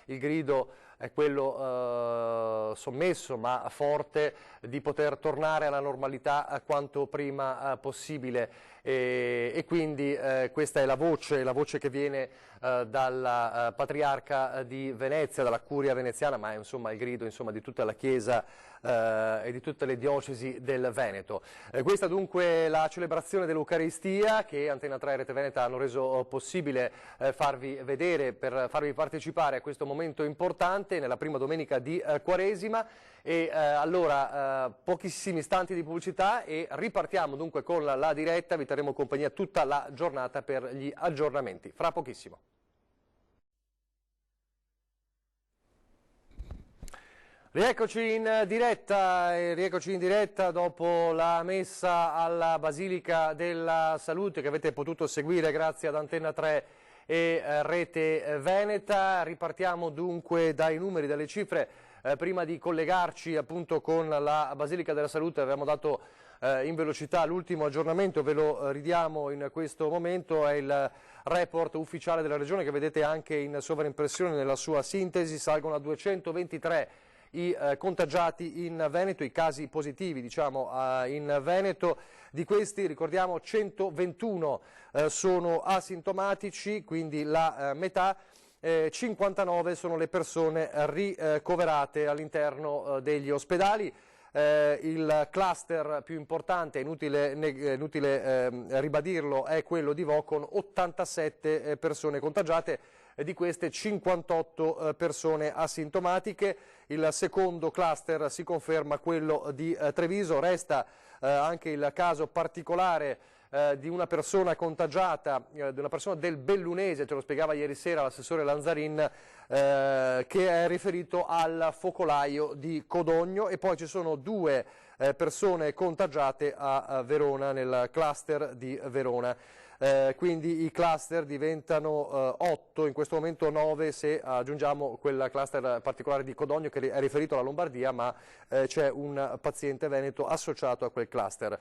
il grido è quello sommesso ma forte di poter tornare alla normalità quanto prima possibile e quindi questa è la voce che viene dalla Patriarca di Venezia, dalla Curia veneziana, ma è insomma il grido di tutta la Chiesa e di tutte le diocesi del Veneto. Questa dunque la celebrazione dell'Eucaristia che Antena 3 e Rete Veneta hanno reso possibile farvi vedere per farvi partecipare a questo momento importante nella prima domenica di Quaresima e allora pochissimi istanti di pubblicità e ripartiamo dunque con la diretta, vi terremo compagnia tutta la giornata per gli aggiornamenti, fra pochissimo. Rieccoci in diretta dopo la messa alla Basilica della Salute che avete potuto seguire grazie ad Antena 3 e Rete Veneta. Ripartiamo dunque dai numeri, dalle cifre. Prima di collegarci appunto con la Basilica della Salute avevamo dato in velocità l'ultimo aggiornamento, ve lo ridiamo in questo momento, è il report ufficiale della Regione che vedete anche in sovraimpressione nella sua sintesi, salgono a 223 i contagiati in Veneto, i casi positivi in Veneto, di questi ricordiamo 121 sono asintomatici, quindi la metà, 59 sono le persone ricoverate all'interno degli ospedali. Il cluster più importante, inutile ribadirlo, è quello di Vo con 87 persone contagiate, di queste 58 persone asintomatiche. Il secondo cluster si conferma quello di Treviso, resta anche il caso particolare di una persona contagiata, di una persona del Bellunese, ce lo spiegava ieri sera l'assessore Lanzarin, che è riferito al focolaio di Codogno, e poi ci sono due persone contagiate a Verona, nel cluster di Verona. Quindi i cluster diventano 8, in questo momento 9 se aggiungiamo quel cluster particolare di Codogno che è riferito alla Lombardia, ma c'è un paziente veneto associato a quel cluster.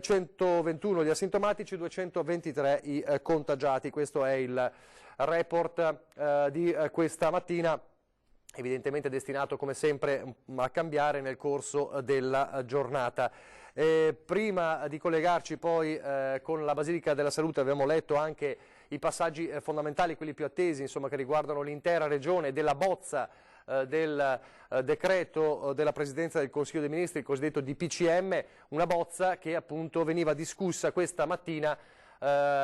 121 gli asintomatici, 223 i contagiati, questo è il report di questa mattina, evidentemente destinato come sempre a cambiare nel corso della giornata. Prima di collegarci poi con la Basilica della Salute abbiamo letto anche i passaggi fondamentali, quelli più attesi, insomma, che riguardano l'intera regione, della bozza del decreto della Presidenza del Consiglio dei Ministri, il cosiddetto DPCM, una bozza che appunto veniva discussa questa mattina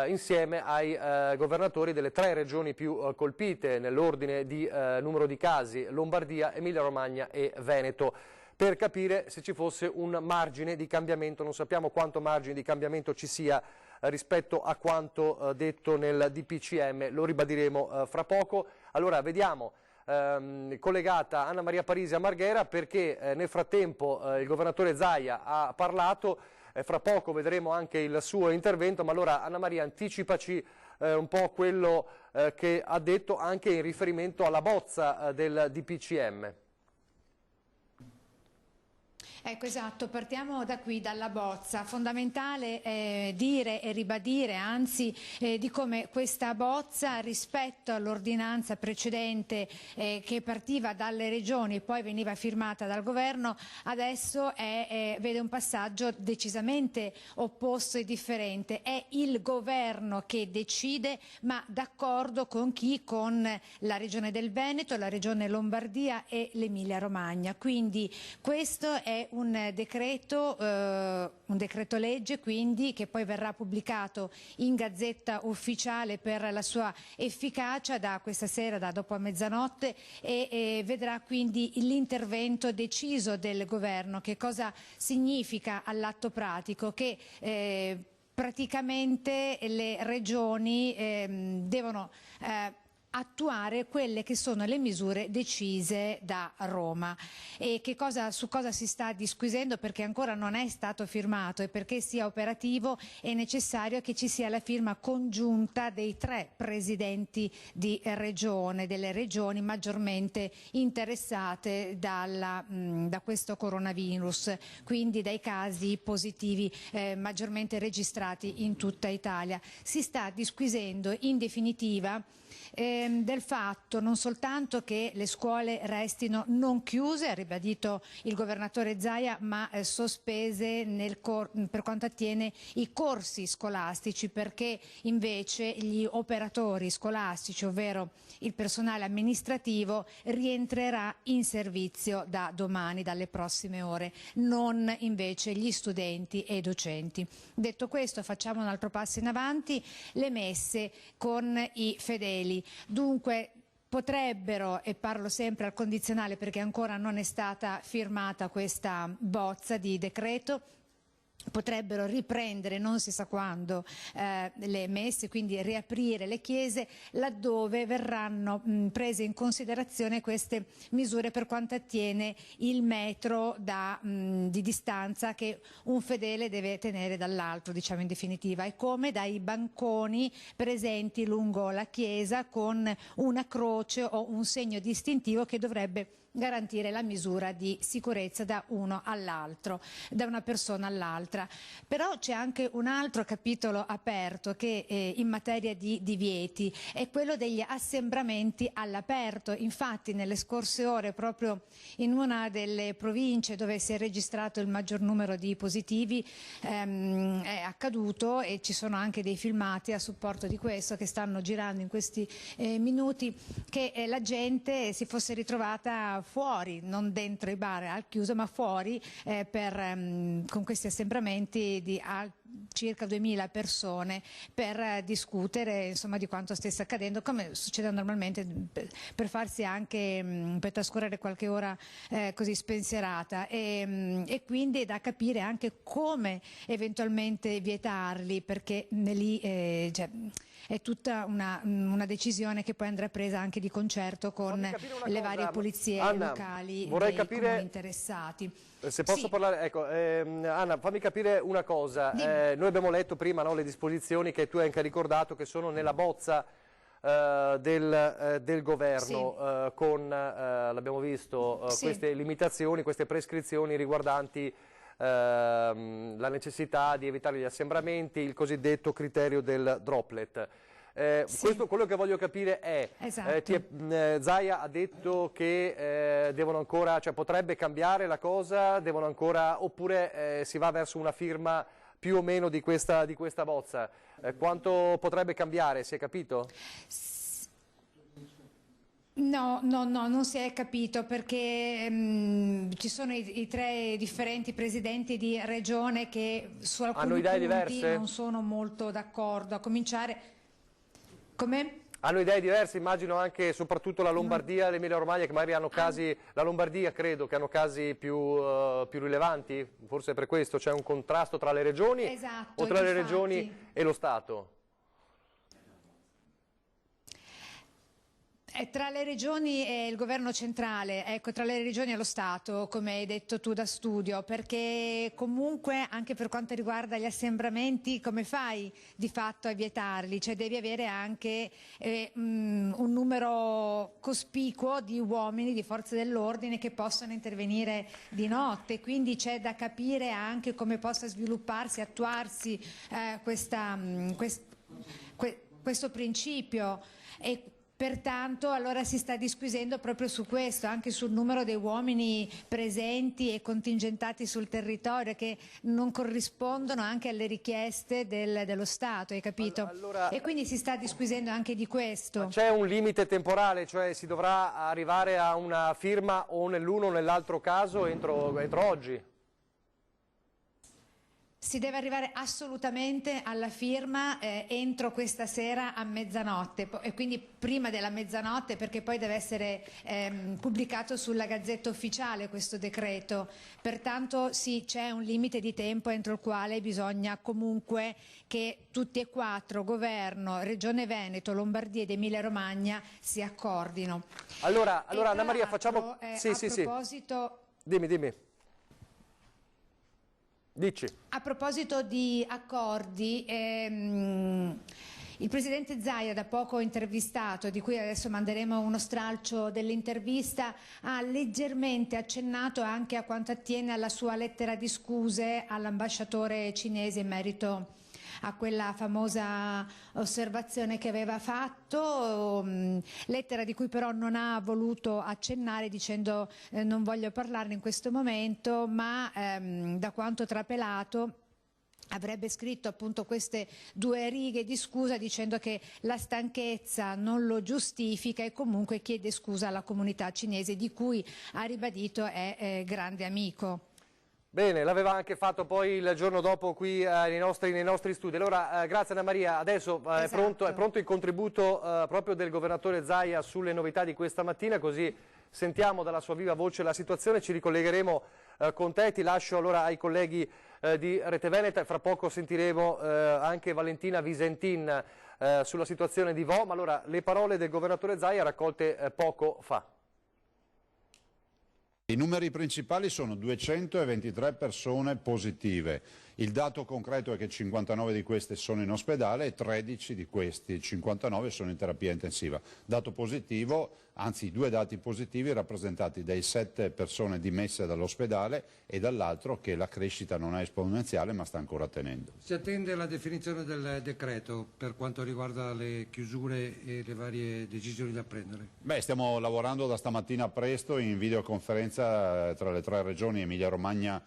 insieme ai governatori delle 3 regioni più colpite nell'ordine di numero di casi: Lombardia, Emilia Romagna e Veneto, per capire se ci fosse un margine di cambiamento. Non sappiamo quanto margine di cambiamento ci sia rispetto a quanto detto nel DPCM, lo ribadiremo fra poco. Allora vediamo collegata Anna Maria Parisi a Marghera, perché nel frattempo il governatore Zaia ha parlato. Fra poco vedremo anche il suo intervento, ma allora Anna Maria, anticipaci un po' quello che ha detto anche in riferimento alla bozza del DPCM. Ecco, esatto, partiamo da qui, dalla bozza. Fondamentale dire e ribadire, anzi, di come questa bozza rispetto all'ordinanza precedente che partiva dalle regioni e poi veniva firmata dal governo, adesso vede un passaggio decisamente opposto e differente. È il governo che decide, ma d'accordo con chi? Con la regione del Veneto, la regione Lombardia e l'Emilia Romagna. Quindi questo è un decreto legge, quindi, che poi verrà pubblicato in Gazzetta Ufficiale per la sua efficacia da questa sera, da dopo a mezzanotte, e vedrà quindi l'intervento deciso del governo. Che cosa significa all'atto pratico? Che praticamente le regioni devono attuare quelle che sono le misure decise da Roma. E su cosa si sta disquisendo? Perché ancora non è stato firmato, e perché sia operativo è necessario che ci sia la firma congiunta dei 3 presidenti di regione, delle regioni maggiormente interessate da questo coronavirus, quindi dai casi positivi maggiormente registrati in tutta Italia. Si sta disquisendo in definitiva del fatto non soltanto che le scuole restino non chiuse, ha ribadito il governatore Zaia, ma sospese per quanto attiene i corsi scolastici, perché invece gli operatori scolastici, ovvero il personale amministrativo, rientrerà in servizio da domani, dalle prossime ore, non invece gli studenti e i docenti. Detto questo, facciamo un altro passo in avanti: le messe con i fedeli. Dunque potrebbero, e parlo sempre al condizionale perché ancora non è stata firmata questa bozza di decreto, potrebbero riprendere non si sa quando le messe, quindi riaprire le chiese laddove verranno prese in considerazione queste misure per quanto attiene il metro di distanza che un fedele deve tenere dall'altro, diciamo in definitiva, e come dai banconi presenti lungo la chiesa con una croce o un segno distintivo che dovrebbe garantire la misura di sicurezza da uno all'altro, da una persona all'altra. Però c'è anche un altro capitolo aperto che in materia di divieti è quello degli assembramenti all'aperto. Infatti nelle scorse ore, proprio in una delle province dove si è registrato il maggior numero di positivi, è accaduto, e ci sono anche dei filmati a supporto di questo che stanno girando in questi minuti, che la gente si fosse ritrovata fuori, non dentro i bar al chiuso, ma fuori con questi assembramenti di circa 2000 persone per discutere, insomma, di quanto stesse accadendo, come succede normalmente, per farsi anche per trascorrere qualche ora così spensierata, e quindi è da capire anche come eventualmente vietarli, perché lì è tutta una decisione che poi andrà presa anche di concerto con le varie polizie locali dei comuni interessati. Se posso parlare, ecco, Anna, fammi capire una cosa. Noi abbiamo letto prima, no, le disposizioni che tu hai anche ricordato, che sono nella bozza del governo, sì, con, l'abbiamo visto, sì, queste limitazioni, queste prescrizioni riguardanti la necessità di evitare gli assembramenti, il cosiddetto criterio del droplet. Sì. Questo, quello che voglio capire è, esatto, Zaia ha detto che devono ancora, cioè potrebbe cambiare la cosa, devono ancora, oppure si va verso una firma più o meno di questa bozza? Quanto potrebbe cambiare, si è capito? No, non si è capito, perché ci sono i tre differenti presidenti di regione che su alcuni punti diverse? Non sono molto d'accordo, a cominciare. Come? Hanno idee diverse, immagino anche soprattutto la Lombardia e l'Emilia Romagna, che magari hanno casi, la Lombardia credo che hanno casi più rilevanti, forse per questo c'è un contrasto tra le regioni, esatto, o tra le regioni e lo Stato? Tra le regioni e il governo centrale, ecco, tra le regioni e lo Stato, come hai detto tu da studio, perché comunque anche per quanto riguarda gli assembramenti, come fai di fatto a vietarli? Cioè devi avere anche un numero cospicuo di uomini, di forze dell'ordine che possono intervenire di notte, quindi c'è da capire anche come possa svilupparsi, attuarsi questo principio. E pertanto allora si sta disquisendo proprio su questo, anche sul numero dei uomini presenti e contingentati sul territorio, che non corrispondono anche alle richieste dello Stato, hai capito? Allora, e quindi si sta disquisendo anche di questo. C'è un limite temporale, cioè si dovrà arrivare a una firma o nell'uno o nell'altro caso entro oggi? Si deve arrivare assolutamente alla firma entro questa sera a mezzanotte, e quindi prima della mezzanotte, perché poi deve essere pubblicato sulla Gazzetta Ufficiale questo decreto. Pertanto sì, c'è un limite di tempo entro il quale bisogna comunque che tutti e quattro, Governo, Regione Veneto, Lombardia ed Emilia Romagna, si accordino. Allora Anna Maria, facciamo... Sì. Dimmi. Dici. A proposito di accordi, il presidente Zaia, da poco intervistato, di cui adesso manderemo uno stralcio dell'intervista, ha leggermente accennato anche a quanto attiene alla sua lettera di scuse all'ambasciatore cinese in merito a quella famosa osservazione che aveva fatto, lettera di cui però non ha voluto accennare dicendo non voglio parlarne in questo momento, ma da quanto trapelato avrebbe scritto appunto queste 2 righe di scusa dicendo che la stanchezza non lo giustifica e comunque chiede scusa alla comunità cinese di cui ha ribadito è grande amico. Bene, l'aveva anche fatto poi il giorno dopo qui nei nostri studi. Allora, grazie Anna Maria, adesso Esatto. è pronto il contributo proprio del governatore Zaia sulle novità di questa mattina, così sentiamo dalla sua viva voce la situazione, ci ricollegheremo con te, ti lascio allora ai colleghi di Rete Veneta e fra poco sentiremo anche Valentina Visentin sulla situazione di Vo, ma allora le parole del governatore Zaia raccolte poco fa. I numeri principali sono 223 persone positive. Il dato concreto è che 59 di queste sono in ospedale e 13 di questi, 59, sono in terapia intensiva. Dato positivo, anzi 2 dati positivi rappresentati dai 7 persone dimesse dall'ospedale e dall'altro che la crescita non è esponenziale ma sta ancora tenendo. Si attende la definizione del decreto per quanto riguarda le chiusure e le varie decisioni da prendere? Beh, stiamo lavorando da stamattina presto in videoconferenza tra le 3 regioni Emilia Romagna,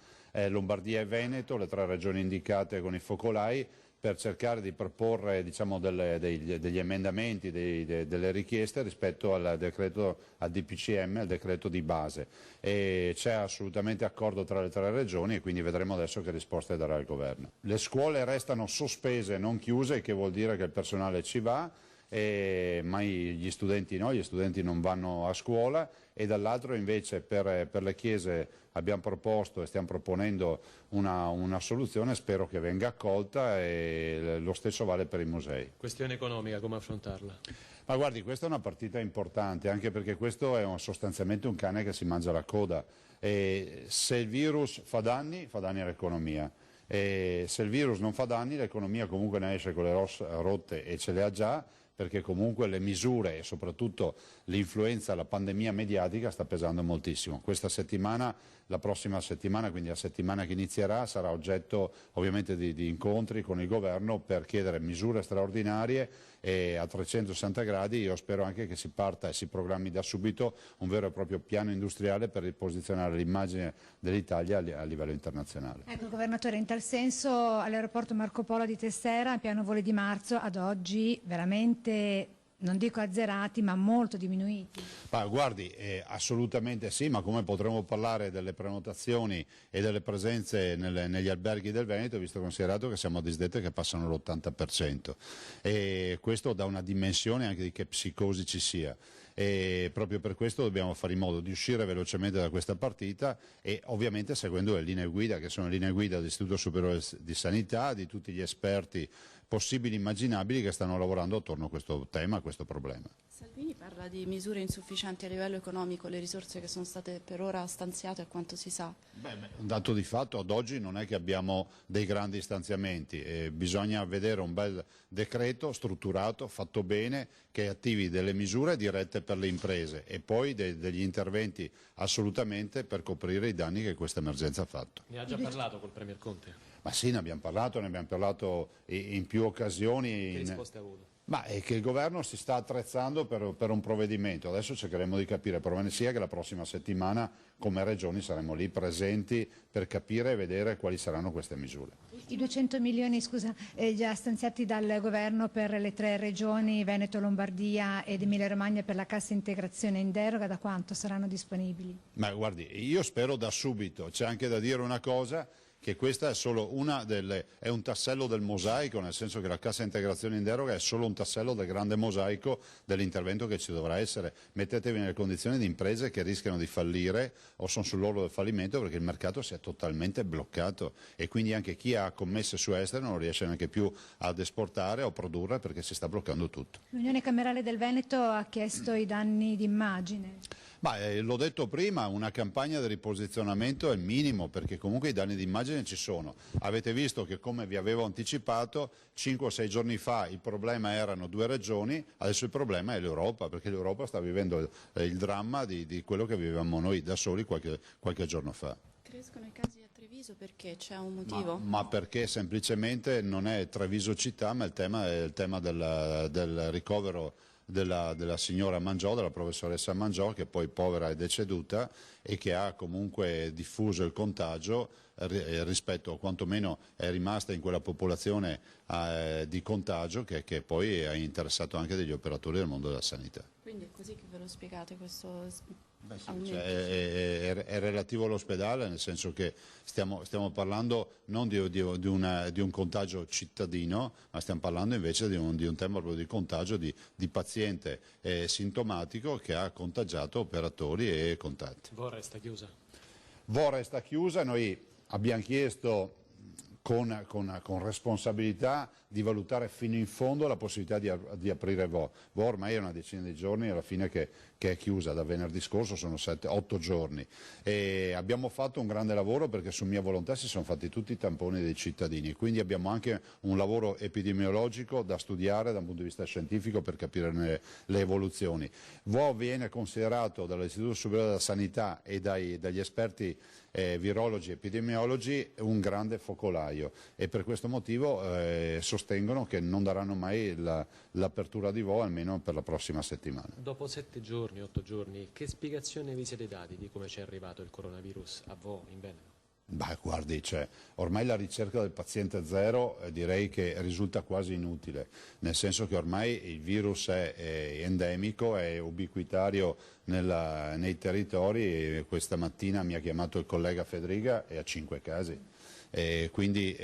Lombardia e Veneto, le 3 regioni indicate con i focolai, per cercare di proporre diciamo, degli emendamenti, delle richieste rispetto al decreto, al DPCM, al decreto di base. E c'è assolutamente accordo tra le 3 regioni e quindi vedremo adesso che risposte darà il governo. Le scuole restano sospese, non chiuse, che vuol dire che il personale ci va. Ma gli studenti no, gli studenti non vanno a scuola e dall'altro invece per le chiese abbiamo proposto e stiamo proponendo una soluzione, spero che venga accolta e lo stesso vale per i musei. Questione economica, come affrontarla? Ma guardi, questa è una partita importante anche perché questo è sostanzialmente un cane che si mangia la coda e se il virus fa danni all'economia. E se il virus non fa danni l'economia comunque ne esce con le rotte e ce le ha già, perché comunque le misure e soprattutto l'influenza, la pandemia mediatica sta pesando moltissimo. Questa settimana, la prossima settimana, quindi la settimana che inizierà, sarà oggetto ovviamente di incontri con il governo per chiedere misure straordinarie e a 360 gradi. Io spero anche che si parta e si programmi da subito un vero e proprio piano industriale per riposizionare l'immagine dell'Italia a livello internazionale. Ecco, governatore, in tal senso all'aeroporto Marco Polo di Tessera, piano voli di marzo, ad oggi veramente non dico azzerati, ma molto diminuiti. Ma guardi, assolutamente sì, ma come potremmo parlare delle prenotazioni e delle presenze negli alberghi del Veneto, visto e considerato che siamo a disdette che passano l'80%. E questo dà una dimensione anche di che psicosi ci sia. E proprio per questo dobbiamo fare in modo di uscire velocemente da questa partita e ovviamente seguendo le linee guida, che sono le linee guida dell'Istituto Superiore di Sanità, di tutti gli esperti possibili e immaginabili che stanno lavorando attorno a questo tema, a questo problema. Salvini parla di misure insufficienti a livello economico, le risorse che sono state per ora stanziate a quanto si sa. Un dato di fatto, ad oggi non è che abbiamo dei grandi stanziamenti, bisogna vedere un bel decreto strutturato, fatto bene, che attivi delle misure dirette per le imprese e poi degli interventi assolutamente per coprire i danni che questa emergenza ha fatto. Ne ha già parlato col Premier Conte? Ma sì, ne abbiamo parlato in più occasioni. Che risposte ha avuto? Ma è che il governo si sta attrezzando per un provvedimento, adesso cercheremo di capire, provene sia che la prossima settimana come regioni saremo lì presenti per capire e vedere quali saranno queste misure. I 200 milioni, scusa, già stanziati dal governo per le 3 regioni, Veneto, Lombardia ed Emilia Romagna per la cassa integrazione in deroga, da quanto saranno disponibili? Ma guardi, io spero da subito, c'è anche da dire una cosa, che questa è solo è un tassello del mosaico, nel senso che la cassa integrazione in deroga è solo un tassello del grande mosaico dell'intervento che ci dovrà essere. Mettetevi nelle condizioni di imprese che rischiano di fallire o sono sull'orlo del fallimento perché il mercato si è totalmente bloccato e quindi anche chi ha commesse su estere non riesce neanche più ad esportare o produrre perché si sta bloccando tutto. L'Unione Camerale del Veneto ha chiesto i danni d'immagine. Ma l'ho detto prima, una campagna di riposizionamento è il minimo perché comunque i danni d'immagine ci sono. Avete visto che come vi avevo anticipato 5 o 6 giorni fa il problema erano 2 regioni, adesso il problema è l'Europa perché l'Europa sta vivendo il dramma di quello che vivevamo noi da soli qualche giorno fa. Crescono i casi a Treviso. Treviso perché c'è un motivo? Ma perché semplicemente non è Treviso città, ma è il tema del ricovero della signora Mangiò, della professoressa Mangiò, che poi povera è deceduta e che ha comunque diffuso il contagio rispetto, o quantomeno è rimasta in quella popolazione di contagio che poi ha interessato anche degli operatori del mondo della sanità. Quindi è così che ve lo spiegate questo Beh sì, aumento? è relativo all'ospedale, nel senso che stiamo parlando non di un contagio cittadino, ma stiamo parlando invece di un tema proprio di contagio di paziente sintomatico che ha contagiato operatori e contatti. VO resta chiusa. VO resta chiusa, noi abbiamo chiesto con responsabilità di valutare fino in fondo la possibilità di aprire VO. VO ormai è una decina di giorni alla fine che è chiusa, da venerdì scorso sono 8 giorni. E abbiamo fatto un grande lavoro perché su mia volontà si sono fatti tutti i tamponi dei cittadini, quindi abbiamo anche un lavoro epidemiologico da studiare da un punto di vista scientifico per capire le evoluzioni. VO viene considerato dall'Istituto Superiore della Sanità e dagli esperti virologi e epidemiologi un grande focolaio e per questo motivo sostengono che non daranno mai l'apertura di VO almeno per la prossima settimana. Dopo 7 giorni, 8 giorni, che spiegazione vi siete dati di come ci è arrivato il coronavirus a VO in Veneto? Beh, guardi, ormai la ricerca del paziente zero direi che risulta quasi inutile, nel senso che ormai il virus è endemico, è ubiquitario nei territori e questa mattina mi ha chiamato il collega Federica e ha 5 casi. Quindi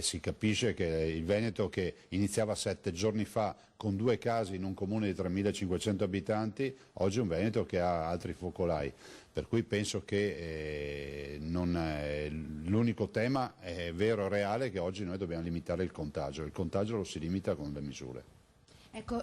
si capisce che il Veneto, che iniziava 7 giorni fa con 2 casi in un comune di 3.500 abitanti, oggi è un Veneto che ha altri focolai. Per cui penso che l'unico tema vero e reale è che oggi noi dobbiamo limitare il contagio lo si limita con le misure. Ecco,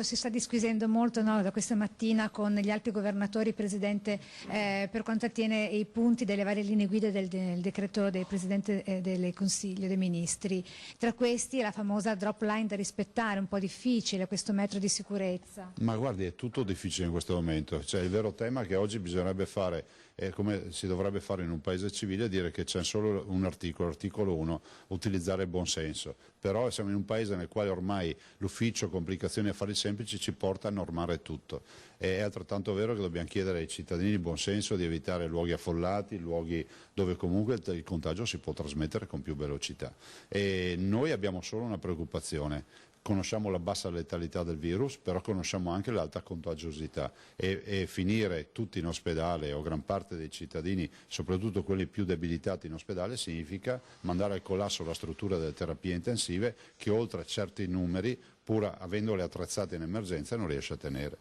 si sta disquisendo molto, no, da questa mattina con gli altri governatori, Presidente, per quanto attiene i punti delle varie linee guida del decreto del Presidente del Consiglio dei Ministri. Tra questi la famosa drop line da rispettare, un po' difficile questo metro di sicurezza. Ma guardi, è tutto difficile in questo momento. Il vero tema che oggi bisognerebbe fare, come si dovrebbe fare in un paese civile, è dire che c'è solo un articolo, l'articolo 1, utilizzare il buonsenso. Però siamo in un paese nel quale ormai l'ufficio complicazioni e affari semplici ci porta a normare tutto. È altrettanto vero che dobbiamo chiedere ai cittadini di buonsenso di evitare luoghi affollati, luoghi dove comunque il contagio si può trasmettere con più velocità. E noi abbiamo solo una preoccupazione. Conosciamo la bassa letalità del virus, però conosciamo anche l'alta contagiosità e finire tutti in ospedale o gran parte dei cittadini, soprattutto quelli più debilitati in ospedale, significa mandare al collasso la struttura delle terapie intensive che oltre a certi numeri, pur avendole attrezzate in emergenza, non riesce a tenere.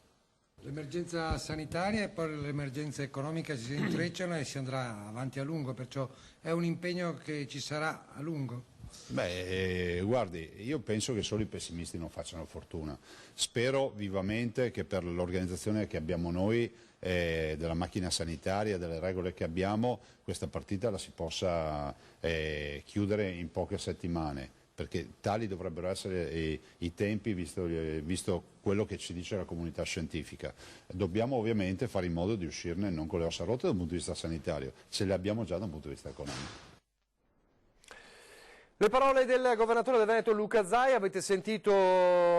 L'emergenza sanitaria e poi l'emergenza economica si intrecciano e si andrà avanti a lungo, perciò è un impegno che ci sarà a lungo. Beh, guardi, io penso che solo i pessimisti non facciano fortuna. Spero vivamente che per l'organizzazione che abbiamo noi, della macchina sanitaria, delle regole che abbiamo, questa partita la si possa chiudere in poche settimane, perché tali dovrebbero essere i tempi visto quello che ci dice la comunità scientifica. Dobbiamo ovviamente fare in modo di uscirne non con le ossa rotte da un punto di vista sanitario, ce le abbiamo già da un punto di vista economico. Le parole del governatore del Veneto Luca Zaia, avete sentito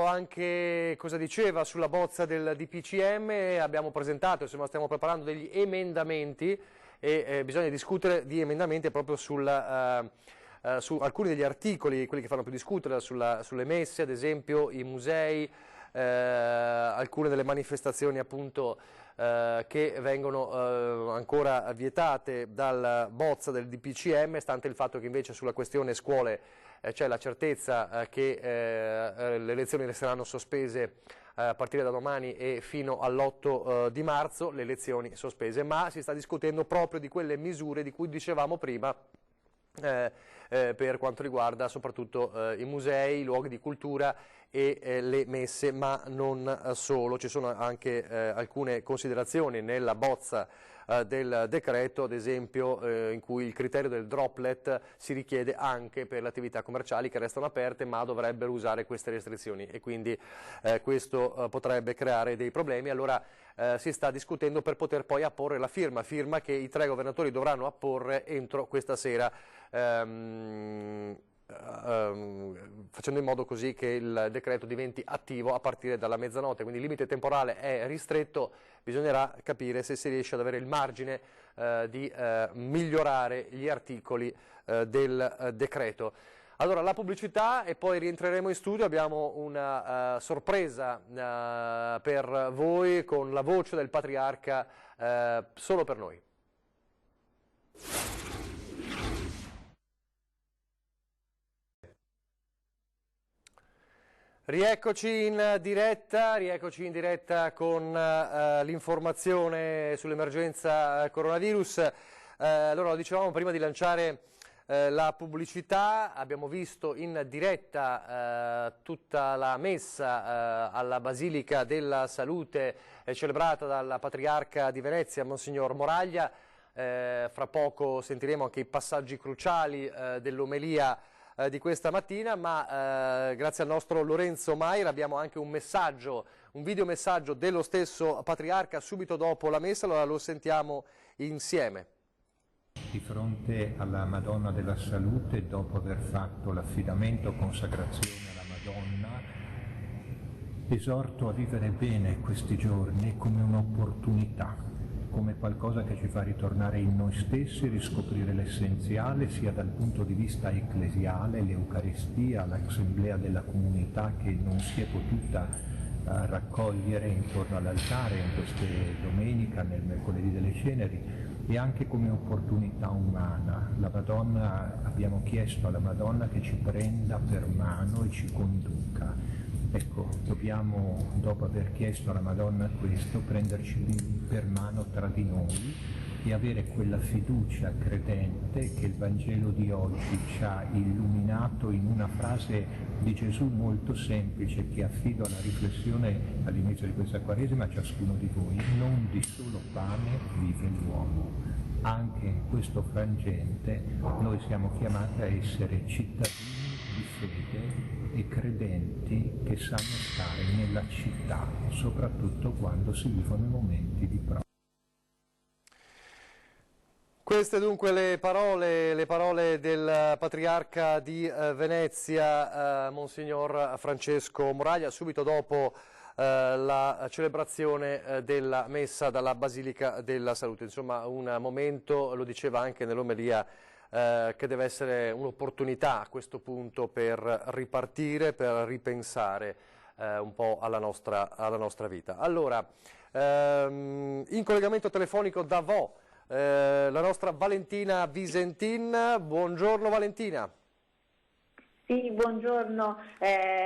anche cosa diceva sulla bozza del DPCM, abbiamo presentato, insomma stiamo preparando degli emendamenti e bisogna discutere di emendamenti proprio su alcuni degli articoli, quelli che fanno più discutere, sulle messe, ad esempio i musei, alcune delle manifestazioni appunto che vengono ancora vietate dalla bozza del DPCM, stante il fatto che invece sulla questione scuole c'è la certezza che le lezioni resteranno sospese a partire da domani e fino all'8 di marzo, le lezioni sospese, ma si sta discutendo proprio di quelle misure di cui dicevamo prima per quanto riguarda soprattutto i musei, i luoghi di cultura e le messe, ma non solo. Ci sono anche alcune considerazioni nella bozza del decreto, ad esempio in cui il criterio del droplet si richiede anche per le attività commerciali che restano aperte ma dovrebbero usare queste restrizioni, e quindi questo potrebbe creare dei problemi. Allora si sta discutendo per poter poi apporre la firma che i 3 governatori dovranno apporre entro questa sera, facendo in modo così che il decreto diventi attivo a partire dalla mezzanotte. Quindi il limite temporale è ristretto, bisognerà capire se si riesce ad avere il margine di migliorare gli articoli del decreto. Allora, la pubblicità e poi rientreremo in studio. Abbiamo una sorpresa per voi con la voce del Patriarca solo per noi. Rieccoci in diretta con l'informazione sull'emergenza coronavirus. Allora, lo dicevamo prima di lanciare la pubblicità, abbiamo visto in diretta tutta la messa alla Basilica della Salute celebrata dal Patriarca di Venezia, Monsignor Moraglia. Fra poco sentiremo anche i passaggi cruciali dell'omelia di questa mattina, ma grazie al nostro Lorenzo Maira abbiamo anche un videomessaggio dello stesso Patriarca subito dopo la messa. Allora lo sentiamo insieme. Di fronte alla Madonna della Salute, dopo aver fatto l'affidamento, consacrazione alla Madonna, esorto a vivere bene questi giorni come un'opportunità, come qualcosa che ci fa ritornare in noi stessi, riscoprire l'essenziale sia dal punto di vista ecclesiale, l'Eucaristia, l'assemblea della comunità che non si è potuta raccogliere intorno all'altare in queste domenica, nel mercoledì delle ceneri, e anche come opportunità umana. La Madonna, abbiamo chiesto alla Madonna che ci prenda per mano e ci conduca. Ecco, dobbiamo, dopo aver chiesto alla Madonna questo, prenderci per mano tra di noi e avere quella fiducia credente che il Vangelo di oggi ci ha illuminato in una frase di Gesù molto semplice che affido alla riflessione all'inizio di questa Quaresima a ciascuno di voi: non di solo pane vive l'uomo. Anche in questo frangente noi siamo chiamati a essere cittadini di fede e credenti che sanno stare nella città, soprattutto quando si vivono i momenti di prova. Queste dunque le parole del Patriarca di Venezia, Monsignor Francesco Moraglia, subito dopo la celebrazione della messa dalla Basilica della Salute. Insomma, un momento, lo diceva anche nell'omelia, che deve essere un'opportunità a questo punto per ripartire, per ripensare un po' alla nostra vita. Allora, in collegamento telefonico da Vo, la nostra Valentina Visentin. Buongiorno Valentina. Sì, buongiorno,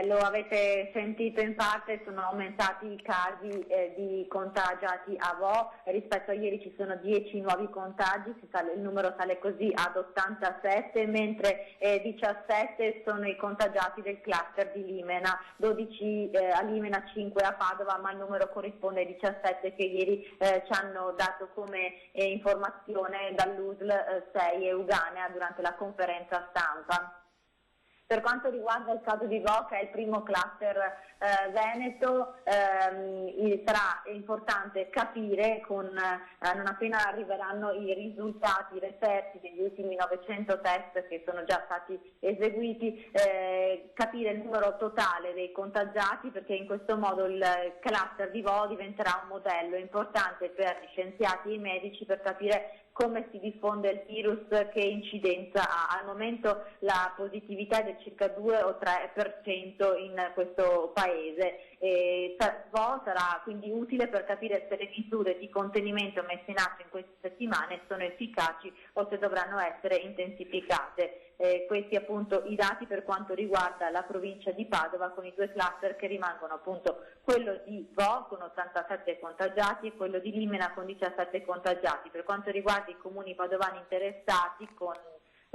lo avete sentito in parte, sono aumentati i casi di contagiati a Vo, rispetto a ieri ci sono 10 nuovi contagi, il numero sale così ad 87, mentre 17 sono i contagiati del cluster di Limena, 12 a Limena, 5 a Padova, ma il numero corrisponde ai 17 che ieri ci hanno dato come informazione dall'USL 6 Euganea durante la conferenza stampa. Per quanto riguarda il caso di Vo, che è il primo cluster veneto, sarà importante capire, non appena arriveranno i risultati, i referti degli ultimi 900 test che sono già stati eseguiti, capire il numero totale dei contagiati, perché in questo modo il cluster di Vo diventerà un modello importante per gli scienziati e i medici per capire come si diffonde il virus, che incidenza ha. Al momento la positività è del circa 2 o 3% in questo paese. Vo sarà quindi utile per capire se le misure di contenimento messe in atto in queste settimane sono efficaci o se dovranno essere intensificate. Questi appunto i dati per quanto riguarda la provincia di Padova, con i due cluster che rimangono appunto quello di Vo con 87 contagiati e quello di Limena con 17 contagiati. Per quanto riguarda i comuni padovani interessati, con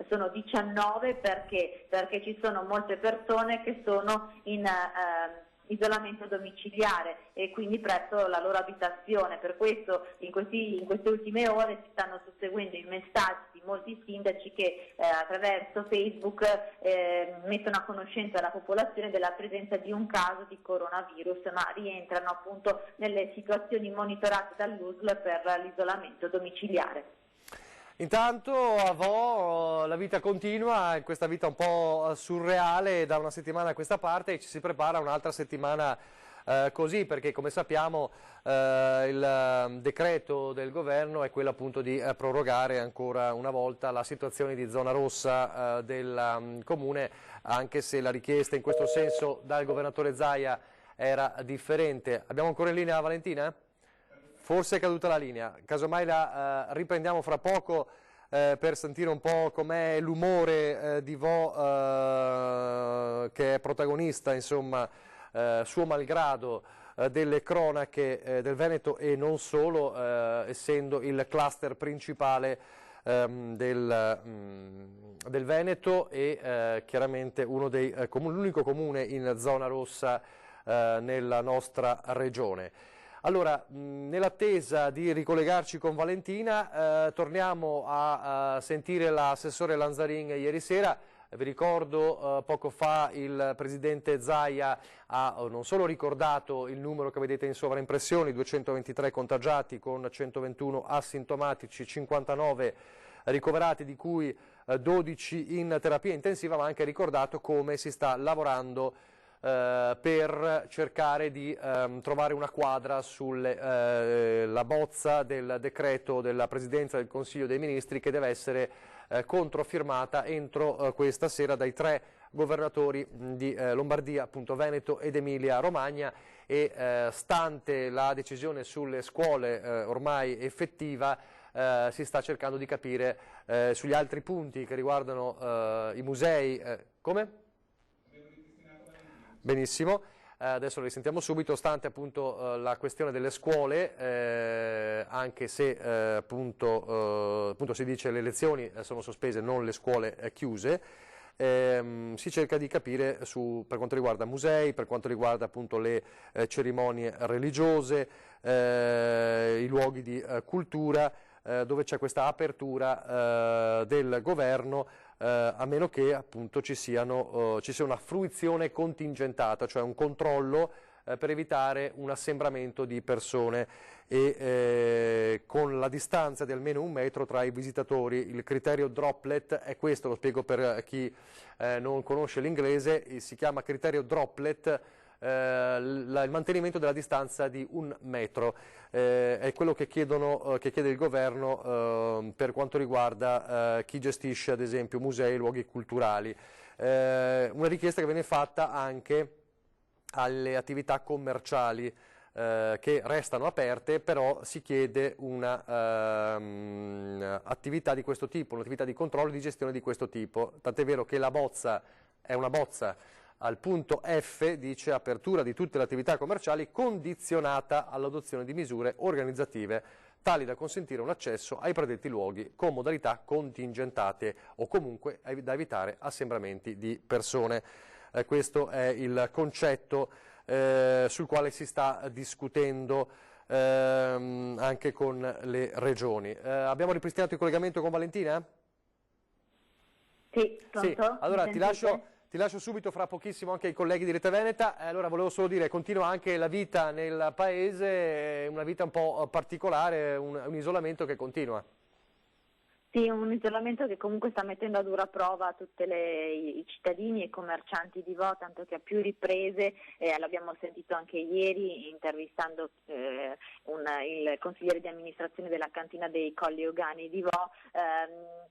sono 19 perché ci sono molte persone che sono in isolamento domiciliare e quindi presso la loro abitazione. Per questo in queste ultime ore si stanno susseguendo i messaggi di molti sindaci che attraverso Facebook mettono a conoscenza la popolazione della presenza di un caso di coronavirus, ma rientrano appunto nelle situazioni monitorate dall'USL per l'isolamento domiciliare. Intanto a Vo la vita continua, in questa vita un po' surreale da una settimana a questa parte, e ci si prepara un'altra settimana così, perché come sappiamo il decreto del governo è quello appunto di prorogare ancora una volta la situazione di zona rossa del comune, anche se la richiesta in questo senso dal governatore Zaia era differente. Abbiamo ancora in linea Valentina? Forse è caduta la linea, casomai la riprendiamo fra poco per sentire un po' com'è l'umore di Vo che è protagonista, insomma, suo malgrado, delle cronache del Veneto e non solo, essendo il cluster principale del Veneto e chiaramente l'unico comune in zona rossa nella nostra regione. Allora, nell'attesa di ricollegarci con Valentina, torniamo a sentire l'assessore Lanzarin ieri sera. Vi ricordo, poco fa il presidente Zaia ha non solo ricordato il numero che vedete in sovraimpressioni, 223 contagiati con 121 asintomatici, 59 ricoverati, di cui 12 in terapia intensiva, ma ha anche ricordato come si sta lavorando per cercare di trovare una quadra sulla bozza del decreto della Presidenza del Consiglio dei Ministri, che deve essere controfirmata entro questa sera dai 3 governatori di Lombardia, appunto Veneto ed Emilia Romagna, e stante la decisione sulle scuole ormai effettiva, si sta cercando di capire sugli altri punti che riguardano i musei. Come? Benissimo, adesso lo risentiamo subito. Stante appunto la questione delle scuole, anche se appunto si dice le lezioni sono sospese, non le scuole chiuse, si cerca di capire per quanto riguarda musei, per quanto riguarda appunto le cerimonie religiose, i luoghi di cultura, dove c'è questa apertura del governo, a meno che appunto ci sia una fruizione contingentata, cioè un controllo per evitare un assembramento di persone e con la distanza di almeno 1 metro tra i visitatori. Il criterio droplet è questo, lo spiego per chi non conosce l'inglese, si chiama criterio droplet, il mantenimento della distanza di 1 metro, è quello che chiede il governo per quanto riguarda chi gestisce ad esempio musei e luoghi culturali. Una richiesta che viene fatta anche alle attività commerciali che restano aperte, però si chiede un'attività di questo tipo, un'attività di controllo e di gestione di questo tipo, tant'è vero che la bozza è una bozza al punto F, dice apertura di tutte le attività commerciali condizionata all'adozione di misure organizzative tali da consentire un accesso ai predetti luoghi con modalità contingentate o comunque da evitare assembramenti di persone. Questo è il concetto sul quale si sta discutendo anche con le regioni. Abbiamo ripristinato il collegamento con Valentina? Sì, pronto? Sì. Allora ti lascio subito fra pochissimo anche i colleghi di Rete Veneta. Allora volevo solo dire, continua anche la vita nel paese, una vita un po' particolare, un isolamento che continua. Sì, un isolamento che comunque sta mettendo a dura prova tutti i cittadini e i commercianti di Vo, tanto che a più riprese, l'abbiamo sentito anche ieri intervistando il consigliere di amministrazione della cantina dei Colli Ogani di Vo,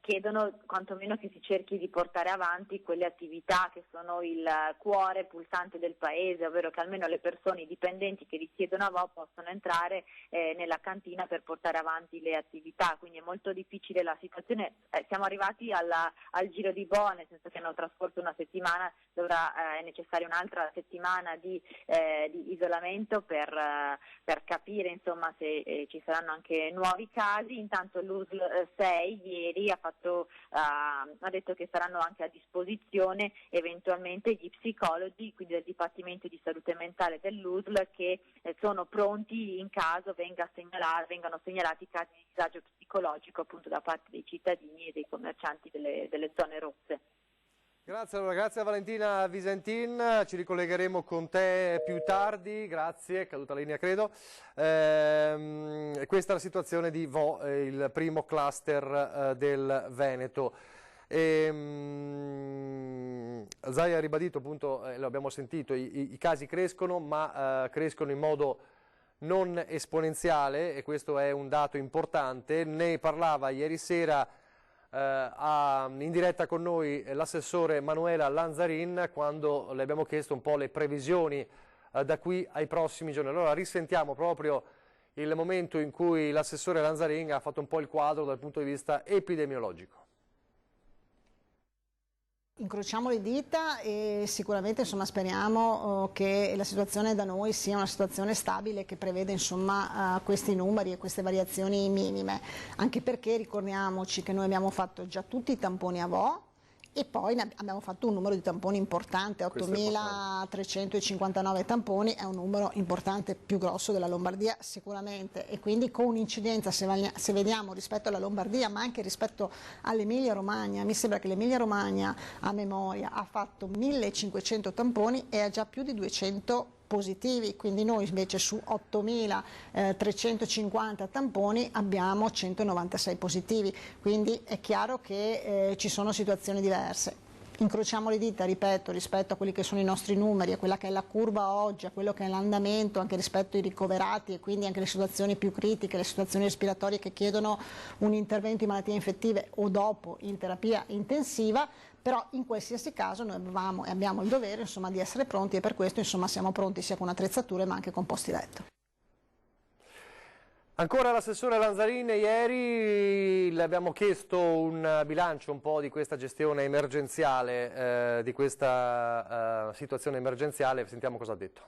chiedono quantomeno che si cerchi di portare avanti quelle attività che sono il cuore pulsante del paese, ovvero che almeno le persone, i dipendenti che risiedono a Vo possono entrare nella cantina per portare avanti le attività, quindi è molto difficile la situazione situazione, siamo arrivati al giro di boa, nel senso che hanno trascorso una settimana, è necessaria un'altra settimana di isolamento per capire insomma se ci saranno anche nuovi casi. Intanto l'USL 6 ieri ha detto che saranno anche a disposizione eventualmente gli psicologi, quindi del Dipartimento di Salute Mentale dell'USL, che sono pronti in caso vengano segnalati casi di disagio psicologico appunto da parte dei cittadini e dei commercianti delle zone rosse. Grazie, allora, grazie a Valentina Visentin, ci ricollegheremo con te più tardi, grazie, è caduta la linea credo. Questa è la situazione di Vo, il primo cluster del Veneto. Zai ha ribadito, appunto, lo abbiamo sentito, i casi crescono, ma crescono in modo non esponenziale, e questo è un dato importante. Ne parlava ieri sera in diretta con noi l'assessore Manuela Lanzarin, quando le abbiamo chiesto un po' le previsioni da qui ai prossimi giorni. Allora risentiamo proprio il momento in cui l'assessore Lanzarin ha fatto un po' il quadro dal punto di vista epidemiologico. Incrociamo le dita e sicuramente insomma, speriamo che la situazione da noi sia una situazione stabile che prevede insomma, questi numeri e queste variazioni minime, anche perché ricordiamoci che noi abbiamo fatto già tutti i tamponi a Vo e poi abbiamo fatto un numero di tamponi importante, 8.359 tamponi, è un numero importante, più grosso della Lombardia sicuramente, e quindi con un'incidenza, se vediamo rispetto alla Lombardia ma anche rispetto all'Emilia Romagna, mi sembra che l'Emilia Romagna a memoria ha fatto 1.500 tamponi e ha già più di 200 positivi, quindi noi invece su 8.350 tamponi abbiamo 196 positivi, quindi è chiaro che ci sono situazioni diverse. Incrociamo le dita, ripeto, rispetto a quelli che sono i nostri numeri, a quella che è la curva oggi, a quello che è l'andamento, anche rispetto ai ricoverati e quindi anche le situazioni più critiche, le situazioni respiratorie che chiedono un intervento in malattie infettive o dopo in terapia intensiva. Però in qualsiasi caso noi abbiamo il dovere insomma, di essere pronti, e per questo insomma, siamo pronti sia con attrezzature ma anche con posti letto. Ancora l'assessore Lanzarin, ieri le abbiamo chiesto un bilancio un po' di questa gestione emergenziale, di questa situazione emergenziale, sentiamo cosa ha detto.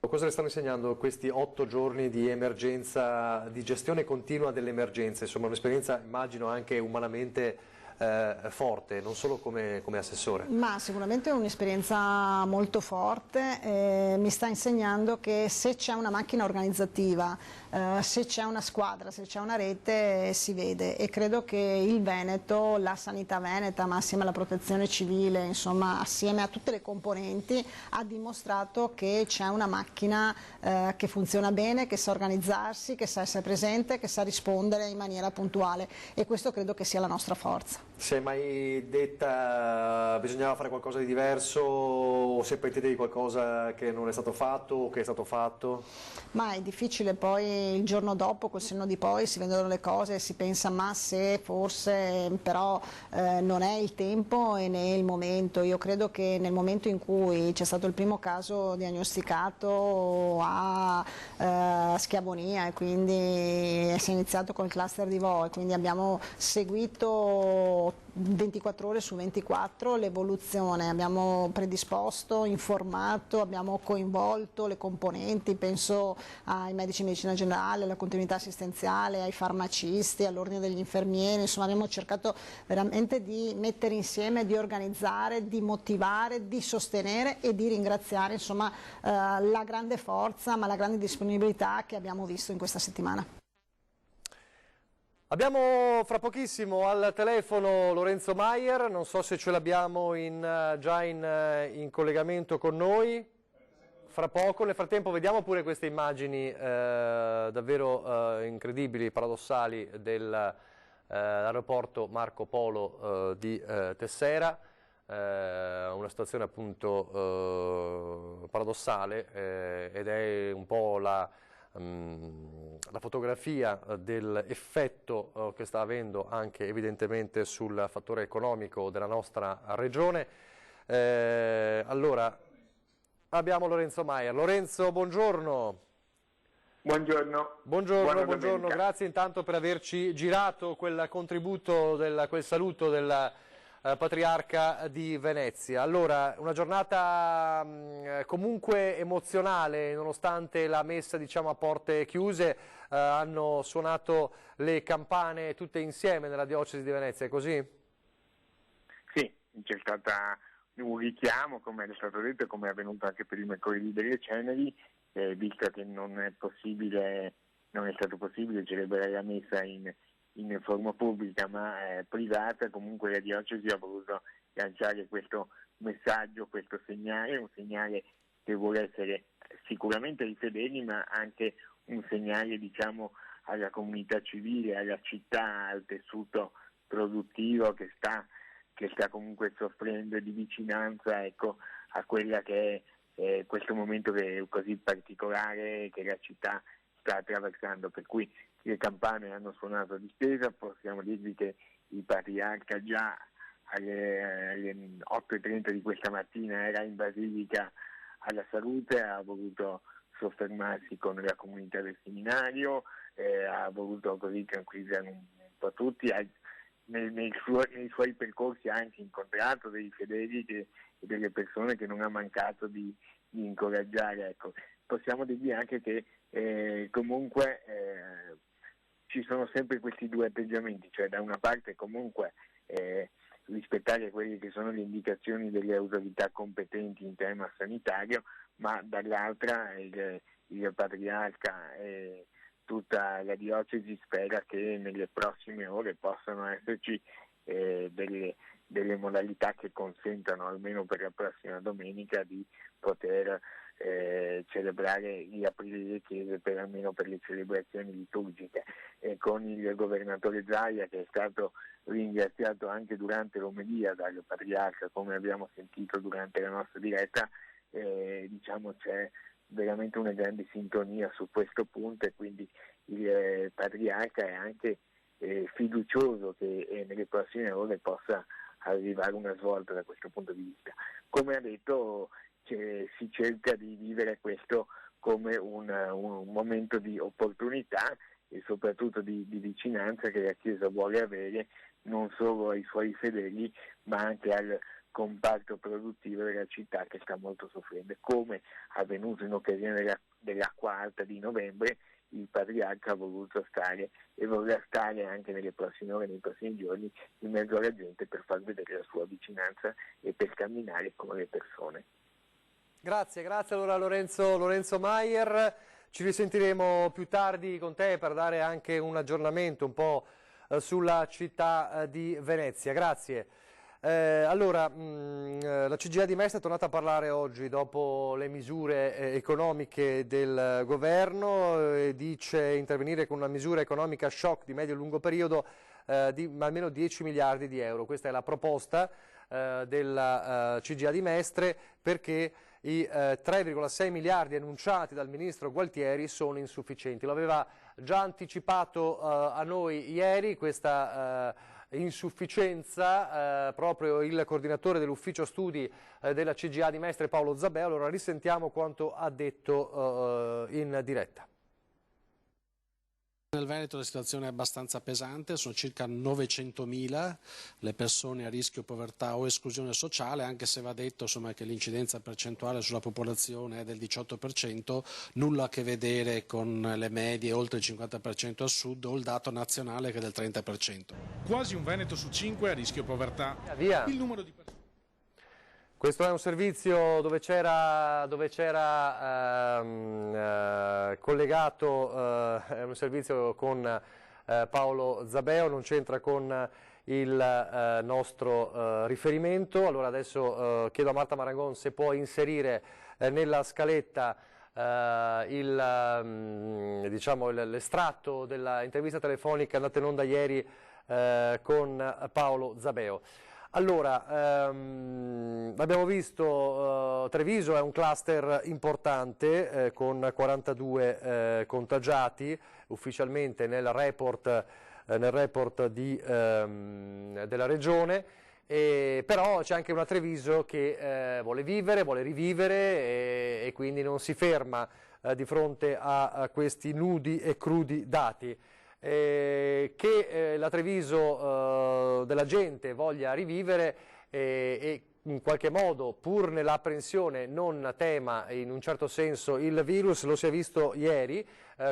Cosa le stanno insegnando questi 8 giorni di emergenza, di gestione continua delle emergenze? Insomma un'esperienza immagino anche umanamente forte, non solo come assessore. Ma sicuramente è un'esperienza molto forte, mi sta insegnando che se c'è una macchina organizzativa, se c'è una squadra, se c'è una rete si vede, e credo che il Veneto, la sanità veneta, ma assieme alla protezione civile, insomma assieme a tutte le componenti, ha dimostrato che c'è una macchina che funziona bene, che sa organizzarsi, che sa essere presente, che sa rispondere in maniera puntuale, e questo credo che sia la nostra forza. Si è mai detta bisognava fare qualcosa di diverso, o se pentite di qualcosa che non è stato fatto o che è stato fatto? Ma è difficile, poi il giorno dopo, col senno di poi, si vedono le cose e si pensa ma se forse, però non è il tempo e né il momento. Io credo che nel momento in cui c'è stato il primo caso diagnosticato a Schiavonia, e quindi si è iniziato col cluster di Vo, e quindi abbiamo seguito 24 ore su 24 l'evoluzione, abbiamo predisposto, informato, abbiamo coinvolto le componenti, penso ai medici di medicina generale, alla continuità assistenziale, ai farmacisti, all'ordine degli infermieri, insomma abbiamo cercato veramente di mettere insieme, di organizzare, di motivare, di sostenere e di ringraziare insomma la grande forza ma la grande disponibilità che abbiamo visto in questa settimana. Abbiamo fra pochissimo al telefono Lorenzo Maier, non so se ce l'abbiamo già in collegamento con noi, fra poco. Nel frattempo vediamo pure queste immagini davvero incredibili, paradossali dell'aeroporto Marco Polo di Tessera, una situazione appunto paradossale ed è un po' la fotografia dell'effetto che sta avendo anche evidentemente sul fattore economico della nostra regione. Allora abbiamo Lorenzo Maier. Lorenzo, buongiorno. Buongiorno. Buongiorno, grazie intanto per averci girato quel contributo, quel saluto del Patriarca di Venezia. Allora, una giornata comunque emozionale, nonostante la messa diciamo a porte chiuse, hanno suonato le campane tutte insieme nella diocesi di Venezia, è così? Sì, c'è stata un richiamo, come è stato detto, come è avvenuto anche per il mercoledì delle ceneri, visto che non è stato possibile celebrare la messa in forma pubblica ma privata. Comunque la diocesi ha voluto lanciare questo messaggio, questo segnale, un segnale che vuole essere sicuramente ai fedeli, ma anche un segnale diciamo alla comunità civile, alla città, al tessuto produttivo che sta comunque soffrendo, di vicinanza, ecco, a quella che è questo momento che è così particolare che la città sta attraversando, per cui le campane hanno suonato a distesa. Possiamo dirvi che il Patriarca già alle 8:30 di questa mattina era in Basilica alla Salute, ha voluto soffermarsi con la comunità del seminario, ha voluto così tranquillizzare un po' tutti. Nei suoi percorsi ha anche incontrato dei fedeli e delle persone che non ha mancato di incoraggiare. Ecco. Possiamo dirvi anche che comunque ci sono sempre questi due atteggiamenti, cioè da una parte comunque rispettare quelle che sono le indicazioni delle autorità competenti in tema sanitario, ma dall'altra il Patriarca e tutta la diocesi spera che nelle prossime ore possano esserci delle modalità che consentano, almeno per la prossima domenica, di poter celebrare, riaprire le chiese almeno per le celebrazioni liturgiche. Con il governatore Zaia, che è stato ringraziato anche durante l'omelia dal Patriarca, come abbiamo sentito durante la nostra diretta, diciamo c'è veramente una grande sintonia su questo punto, e quindi il Patriarca è anche fiducioso che nelle prossime ore possa arrivare una svolta da questo punto di vista. Come ha detto, si cerca di vivere questo come un momento di opportunità e soprattutto di vicinanza che la Chiesa vuole avere non solo ai suoi fedeli ma anche al comparto produttivo della città, che sta molto soffrendo. Come avvenuto in occasione dell'acqua alta di novembre, il Patriarca ha voluto stare e vorrà stare anche nelle prossime ore, nei prossimi giorni, in mezzo alla gente per far vedere la sua vicinanza e per camminare con le persone. Grazie allora Lorenzo Maier, ci risentiremo più tardi con te per dare anche un aggiornamento un po' sulla città di Venezia. Grazie. Allora, la CGIA di Mestre è tornata a parlare oggi dopo le misure economiche del governo, dice intervenire con una misura economica shock di medio e lungo periodo di almeno 10 miliardi di euro. Questa è la proposta della CGIA di Mestre, perché i 3,6 miliardi annunciati dal ministro Gualtieri sono insufficienti. Lo aveva già anticipato a noi ieri questa insufficienza proprio il coordinatore dell'ufficio studi della CGIA di Mestre, Paolo Zabeo. Allora risentiamo quanto ha detto in diretta. Nel Veneto la situazione è abbastanza pesante, sono circa 900.000 le persone a rischio povertà o esclusione sociale, anche se va detto insomma, che l'incidenza percentuale sulla popolazione è del 18%, nulla a che vedere con le medie oltre il 50% al sud o il dato nazionale che è del 30%. Quasi un Veneto su 5 a rischio povertà. Via. Il numero di persone... Questo è un servizio dove c'era collegato, è un servizio con Paolo Zabeo, non c'entra con il nostro riferimento. Allora adesso chiedo a Marta Marangon se può inserire nella scaletta l'estratto dell'intervista telefonica andata in onda ieri con Paolo Zabeo. Allora, abbiamo visto Treviso è un cluster importante con 42 contagiati ufficialmente nel report della regione, Però c'è anche una Treviso che vuole vivere, vuole rivivere e quindi non si ferma di fronte a questi nudi e crudi dati. Che la Treviso della gente voglia rivivere e in qualche modo, pur nell'apprensione, non tema in un certo senso il virus, lo si è visto ieri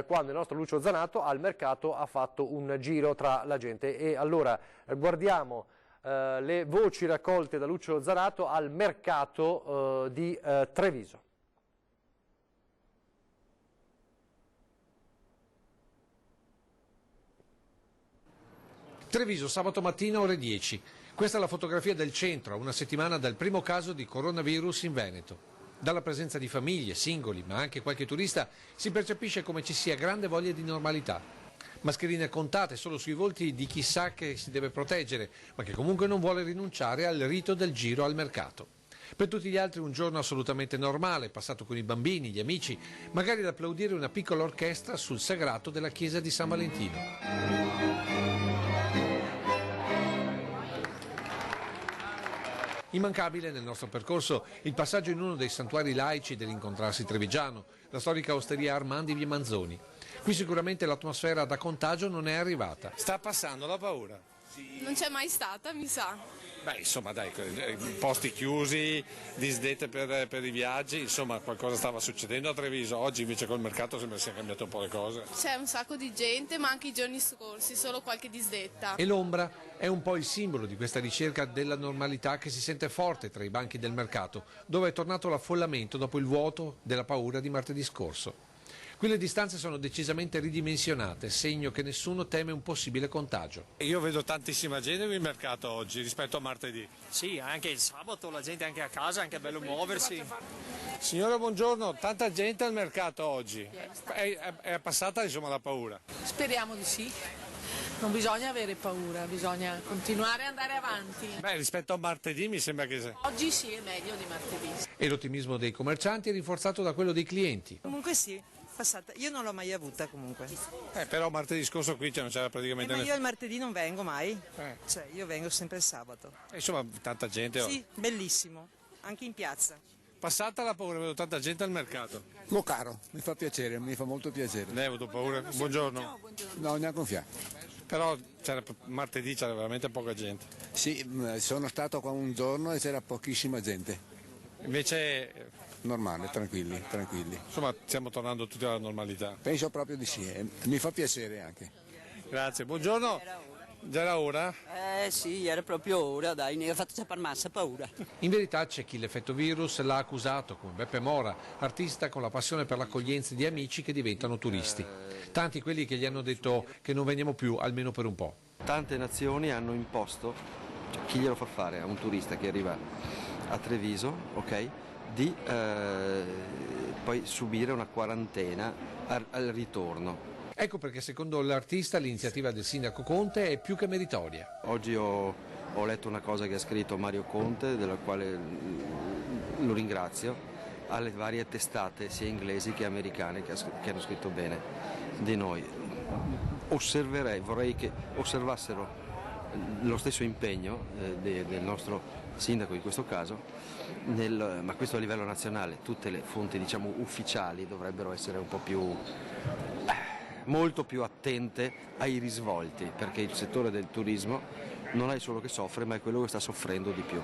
quando il nostro Lucio Zanato al mercato ha fatto un giro tra la gente. E allora guardiamo le voci raccolte da Lucio Zanato al mercato di Treviso. Treviso, sabato mattina ore 10. Questa è la fotografia del centro, a una settimana dal primo caso di coronavirus in Veneto. Dalla presenza di famiglie, singoli, ma anche qualche turista, si percepisce come ci sia grande voglia di normalità. Mascherine contate solo sui volti di chi sa che si deve proteggere, ma che comunque non vuole rinunciare al rito del giro al mercato. Per tutti gli altri un giorno assolutamente normale, passato con i bambini, gli amici, magari ad applaudire una piccola orchestra sul sagrato della chiesa di San Valentino. Immancabile nel nostro percorso il passaggio in uno dei santuari laici dell'incontrarsi trevigiano, la storica osteria Armandi via Manzoni. Qui sicuramente l'atmosfera da contagio non è arrivata. Sta passando la paura? Non c'è mai stata, mi sa. Beh, insomma, dai, posti chiusi, disdette per i viaggi, insomma, qualcosa stava succedendo a Treviso. Oggi invece col mercato sembra siano cambiate un po' le cose. C'è un sacco di gente, ma anche i giorni scorsi, solo qualche disdetta. E l'ombra è un po' il simbolo di questa ricerca della normalità che si sente forte tra i banchi del mercato, dove è tornato l'affollamento dopo il vuoto della paura di martedì scorso. Qui le distanze sono decisamente ridimensionate, segno che nessuno teme un possibile contagio. Io vedo tantissima gente qui in mercato oggi rispetto a martedì. Sì, anche il sabato la gente anche a casa, anche è bello muoversi. Signora, buongiorno, tanta gente al mercato oggi. È passata insomma la paura? Speriamo di sì. Non bisogna avere paura, bisogna continuare ad andare avanti. Beh, rispetto a martedì mi sembra che... Oggi sì, è meglio di martedì. E l'ottimismo dei commercianti è rinforzato da quello dei clienti. Comunque sì. Passata. Io non l'ho mai avuta comunque. Però martedì scorso qui non c'era praticamente ma io il martedì non vengo mai, cioè io vengo sempre il sabato. Insomma, tanta gente. Sì, bellissimo, anche in piazza. Passata la paura, vedo tanta gente al mercato. Lo caro, mi fa piacere, mi fa molto piacere. Ne hai avuto paura? Buongiorno. No, neanche un fiato. Però martedì c'era veramente poca gente. Sì, sono stato qua un giorno e c'era pochissima gente. Invece... Normale, tranquilli. Insomma, stiamo tornando tutti alla normalità. Penso proprio di sì, mi fa piacere anche. Grazie, buongiorno. Già era ora? Sì, era proprio ora, dai, ne ho fatto già per massa paura. In verità c'è chi l'effetto virus l'ha accusato, come Beppe Mora, artista con la passione per l'accoglienza di amici che diventano turisti. Tanti quelli che gli hanno detto che non veniamo più, almeno per un po'. Tante nazioni hanno imposto, cioè chi glielo fa fare a un turista che arriva a Treviso, ok? Di poi subire una quarantena al ritorno. Ecco perché secondo l'artista l'iniziativa del sindaco Conte è più che meritoria. Oggi ho letto una cosa che ha scritto Mario Conte, della quale lo ringrazio, alle varie testate sia inglesi che americane che hanno scritto bene di noi. Vorrei che osservassero lo stesso impegno del nostro sindaco in questo caso, ma questo a livello nazionale. Tutte le fonti diciamo ufficiali dovrebbero essere un po' più molto più attente ai risvolti, perché il settore del turismo non è solo che soffre, ma è quello che sta soffrendo di più.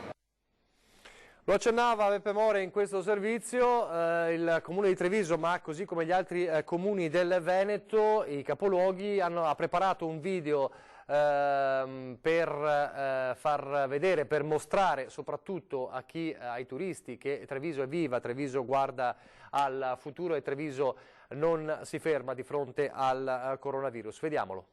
Lo accennava Beppe More in questo servizio, il comune di Treviso, ma così come gli altri comuni del Veneto, i capoluoghi, ha preparato un video per far vedere, per mostrare soprattutto ai turisti che Treviso è viva, Treviso guarda al futuro e Treviso non si ferma di fronte al coronavirus. Vediamolo.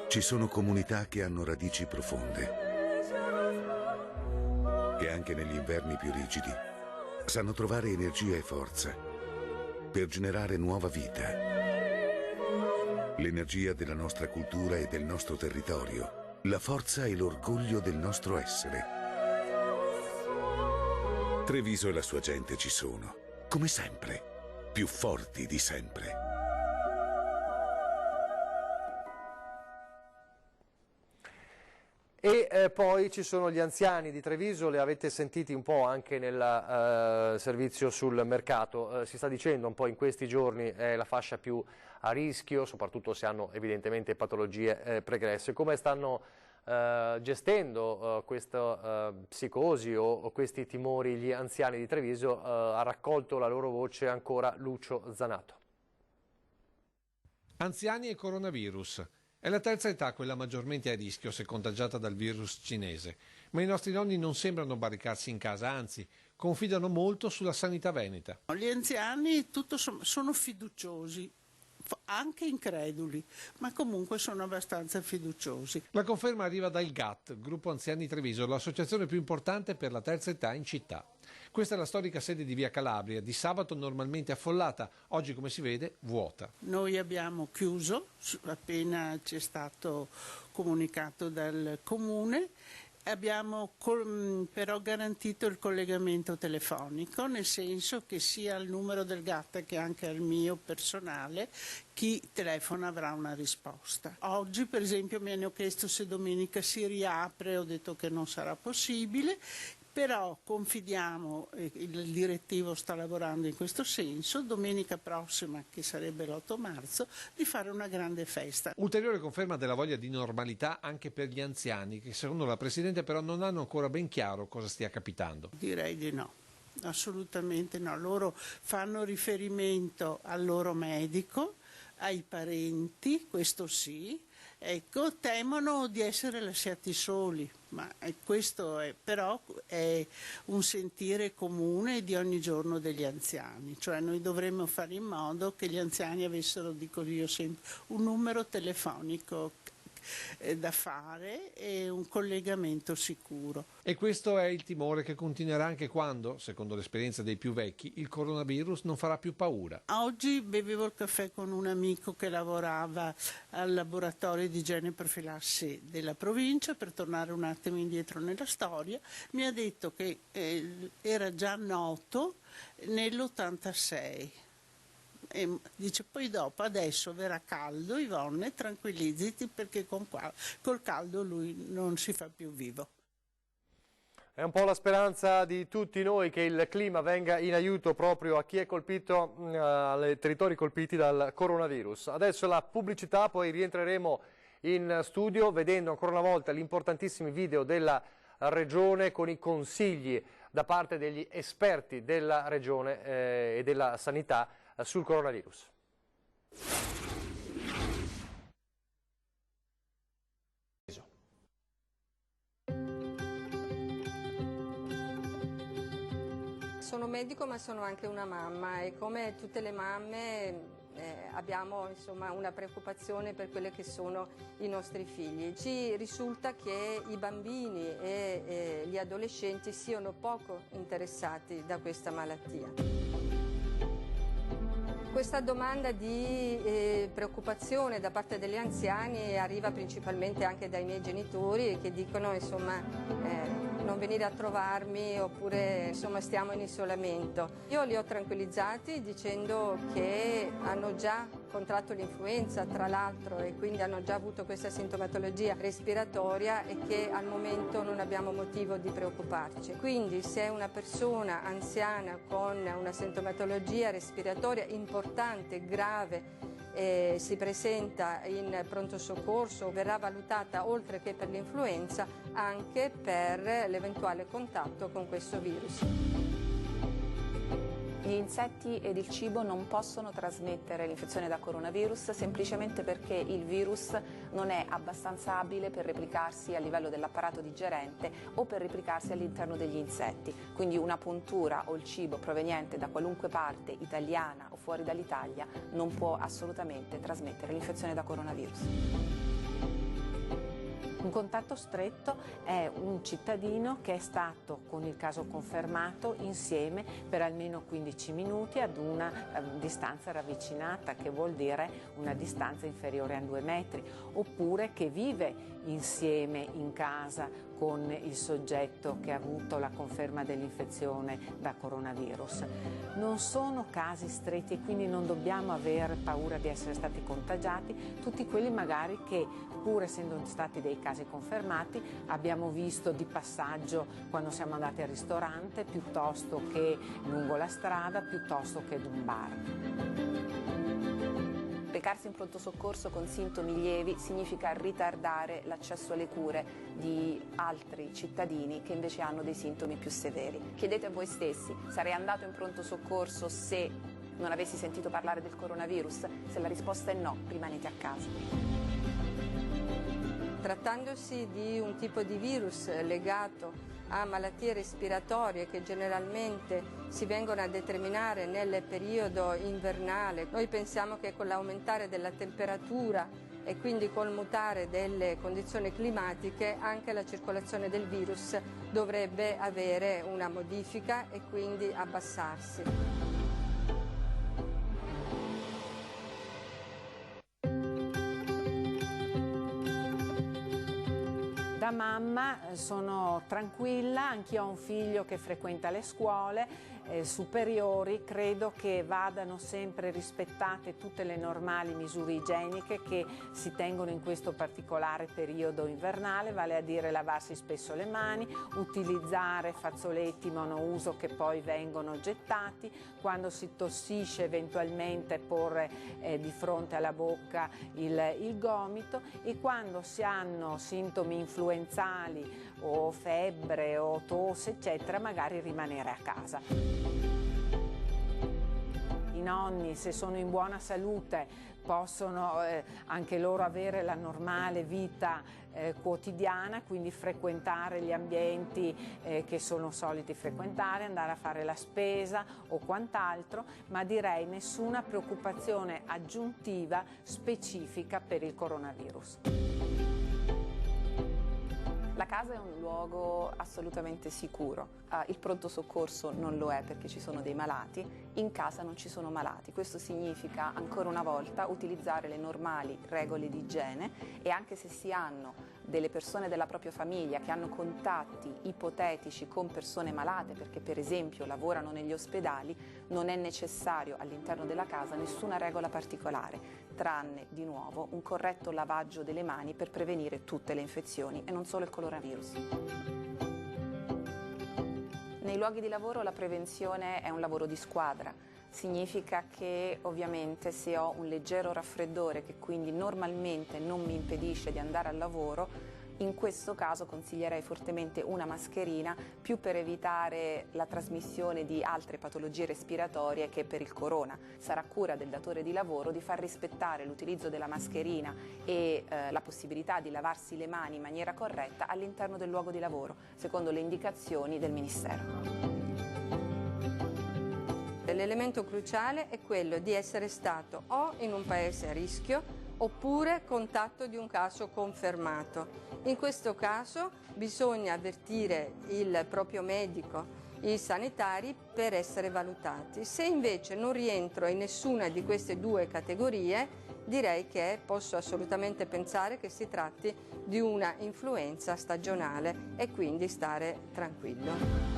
Ci sono comunità che hanno radici profonde, che anche negli inverni più rigidi sanno trovare energia e forza per generare nuova vita. L'energia della nostra cultura e del nostro territorio, la forza e l'orgoglio del nostro essere. Treviso e la sua gente ci sono, come sempre, più forti di sempre. poi ci sono gli anziani di Treviso, li avete sentiti un po' anche nel servizio sul mercato. Si sta dicendo un po' in questi giorni è la fascia più a rischio, soprattutto se hanno evidentemente patologie pregresse. Come stanno gestendo questa psicosi o questi timori gli anziani di Treviso? Ha raccolto la loro voce ancora Lucio Zanato. Anziani e coronavirus. È la terza età quella maggiormente a rischio se contagiata dal virus cinese, ma i nostri nonni non sembrano barricarsi in casa, anzi, confidano molto sulla sanità veneta. Gli anziani sono fiduciosi, anche increduli, ma comunque sono abbastanza fiduciosi. La conferma arriva dal GAT, Gruppo Anziani Treviso, l'associazione più importante per la terza età in città. Questa è la storica sede di Via Calabria, di sabato normalmente affollata, oggi come si vede vuota. Noi abbiamo chiuso appena ci è stato comunicato dal Comune. Abbiamo però garantito il collegamento telefonico, nel senso che sia al numero del GAT che anche al mio personale, chi telefona avrà una risposta. Oggi per esempio mi hanno chiesto se domenica si riapre, ho detto che non sarà possibile, però confidiamo, il direttivo sta lavorando in questo senso, domenica prossima, che sarebbe l'8 marzo, di fare una grande festa. Ulteriore conferma della voglia di normalità anche per gli anziani, che secondo la Presidente però non hanno ancora ben chiaro cosa stia capitando. Direi di no, assolutamente no. Loro fanno riferimento al loro medico, ai parenti, questo sì. Ecco, temono di essere lasciati soli, ma questo però è un sentire comune di ogni giorno degli anziani, cioè noi dovremmo fare in modo che gli anziani avessero, dico io sempre, un numero telefonico da fare e un collegamento sicuro. E questo è il timore che continuerà anche quando, secondo l'esperienza dei più vecchi, il coronavirus non farà più paura. Oggi bevevo il caffè con un amico che lavorava al laboratorio di igiene e profilassi della provincia, per tornare un attimo indietro nella storia, mi ha detto che era già noto nell'86. E dice poi dopo adesso verrà caldo, Ivonne, tranquillizzati perché col caldo lui non si fa più vivo. È un po' la speranza di tutti noi che il clima venga in aiuto proprio a chi è colpito, ai territori colpiti dal coronavirus. Adesso la pubblicità, poi rientreremo in studio vedendo ancora una volta gli importantissimi video della Regione con i consigli da parte degli esperti della Regione e della sanità sul coronavirus. Sono medico ma sono anche una mamma e come tutte le mamme abbiamo insomma una preoccupazione per quelli che sono i nostri figli. Ci risulta che i bambini e gli adolescenti siano poco interessati da questa malattia. Questa domanda di preoccupazione da parte degli anziani arriva principalmente anche dai miei genitori che dicono insomma non venire a trovarmi oppure insomma stiamo in isolamento. Io li ho tranquillizzati dicendo che hanno già contratto l'influenza tra l'altro e quindi hanno già avuto questa sintomatologia respiratoria e che al momento non abbiamo motivo di preoccuparci. Quindi se è una persona anziana con una sintomatologia respiratoria importante, grave, si presenta in pronto soccorso, verrà valutata oltre che per l'influenza anche per l'eventuale contatto con questo virus. Gli insetti ed il cibo non possono trasmettere l'infezione da coronavirus semplicemente perché il virus non è abbastanza abile per replicarsi a livello dell'apparato digerente o per replicarsi all'interno degli insetti. Quindi una puntura o il cibo proveniente da qualunque parte italiana o fuori dall'Italia non può assolutamente trasmettere l'infezione da coronavirus. Un contatto stretto è un cittadino che è stato, con il caso confermato, insieme per almeno 15 minuti ad una distanza ravvicinata, che vuol dire una distanza inferiore a 2 metri, oppure che vive insieme in casa con il soggetto che ha avuto la conferma dell'infezione da coronavirus. Non sono casi stretti e quindi non dobbiamo avere paura di essere stati contagiati, tutti quelli magari che, pur essendo stati dei casi confermati, abbiamo visto di passaggio quando siamo andati al ristorante, piuttosto che lungo la strada, piuttosto che ad un bar. Recarsi in pronto soccorso con sintomi lievi significa ritardare l'accesso alle cure di altri cittadini che invece hanno dei sintomi più severi. Chiedete a voi stessi: sarei andato in pronto soccorso se non avessi sentito parlare del coronavirus? Se la risposta è no, rimanete a casa. Trattandosi di un tipo di virus legato a malattie respiratorie che generalmente si vengono a determinare nel periodo invernale, noi pensiamo che con l'aumentare della temperatura e quindi col mutare delle condizioni climatiche anche la circolazione del virus dovrebbe avere una modifica e quindi abbassarsi. Da mamma sono tranquilla, anch'io ho un figlio che frequenta le scuole superiori, credo che vadano sempre rispettate tutte le normali misure igieniche che si tengono in questo particolare periodo invernale, vale a dire lavarsi spesso le mani, utilizzare fazzoletti monouso che poi vengono gettati, quando si tossisce eventualmente porre di fronte alla bocca il gomito, e quando si hanno sintomi influenzali o febbre o tosse eccetera magari rimanere a casa. I nonni, se sono in buona salute, possono anche loro avere la normale vita quotidiana, quindi frequentare gli ambienti che sono soliti frequentare, andare a fare la spesa o quant'altro, ma direi nessuna preoccupazione aggiuntiva specifica per il coronavirus. La casa è un luogo assolutamente sicuro, il pronto soccorso non lo è perché ci sono dei malati, in casa non ci sono malati. Questo significa ancora una volta utilizzare le normali regole di igiene, e anche se si hanno delle persone della propria famiglia che hanno contatti ipotetici con persone malate perché per esempio lavorano negli ospedali, non è necessario all'interno della casa nessuna regola particolare, tranne di nuovo un corretto lavaggio delle mani per prevenire tutte le infezioni e non solo il coronavirus. Nei luoghi di lavoro la prevenzione è un lavoro di squadra. Significa che ovviamente se ho un leggero raffreddore che quindi normalmente non mi impedisce di andare al lavoro, in questo caso consiglierei fortemente una mascherina, più per evitare la trasmissione di altre patologie respiratorie che per il corona. Sarà cura del datore di lavoro di far rispettare l'utilizzo della mascherina e la possibilità di lavarsi le mani in maniera corretta all'interno del luogo di lavoro, secondo le indicazioni del Ministero. L'elemento cruciale è quello di essere stato o in un paese a rischio oppure contatto di un caso confermato. In questo caso bisogna avvertire il proprio medico, i sanitari, per essere valutati. Se invece non rientro in nessuna di queste due categorie, direi che posso assolutamente pensare che si tratti di una influenza stagionale e quindi stare tranquillo.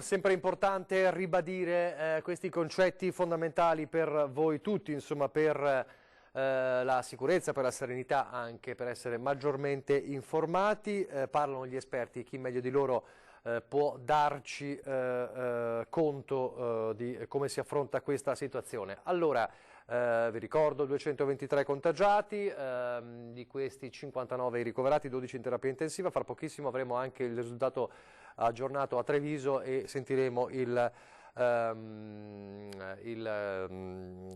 Sempre importante ribadire questi concetti fondamentali per voi tutti, insomma per la sicurezza, per la serenità, anche per essere maggiormente informati. Parlano gli esperti, chi meglio di loro può darci conto di come si affronta questa situazione. Allora, vi ricordo 223 contagiati, di questi 59 ricoverati, 12 in terapia intensiva. Fra pochissimo avremo anche il risultato aggiornato a Treviso e sentiremo il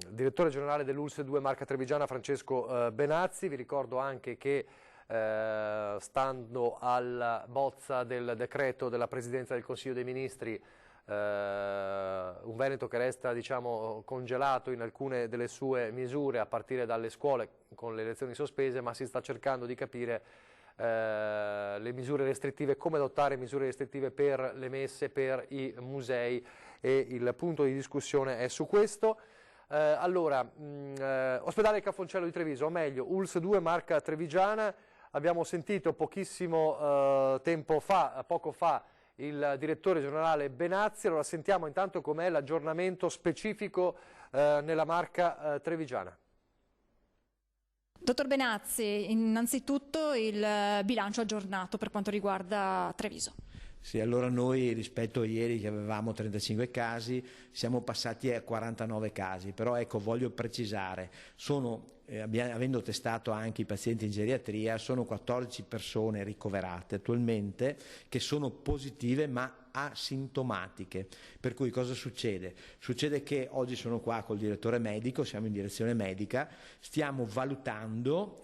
direttore generale dell'ULSS 2 Marca Trevigiana, Francesco Benazzi. Vi ricordo anche che stando alla bozza del decreto della Presidenza del Consiglio dei Ministri, un Veneto che resta, diciamo, congelato in alcune delle sue misure a partire dalle scuole con le lezioni sospese, ma si sta cercando di capire le misure restrittive, come adottare misure restrittive per le messe, per i musei, e il punto di discussione è su questo. Ospedale Cafoncello di Treviso, o meglio, ULSS 2 Marca Trevigiana. Abbiamo sentito poco fa, il direttore generale Benazzi. Allora sentiamo intanto com'è l'aggiornamento specifico nella Marca Trevigiana. Dottor Benazzi, innanzitutto il bilancio aggiornato per quanto riguarda Treviso. Sì, allora noi rispetto a ieri che avevamo 35 casi siamo passati a 49 casi, però ecco voglio precisare, avendo testato anche i pazienti in geriatria, sono 14 persone ricoverate attualmente che sono positive ma asintomatiche, per cui cosa succede? Succede che oggi sono qua col direttore medico, siamo in direzione medica, stiamo valutando,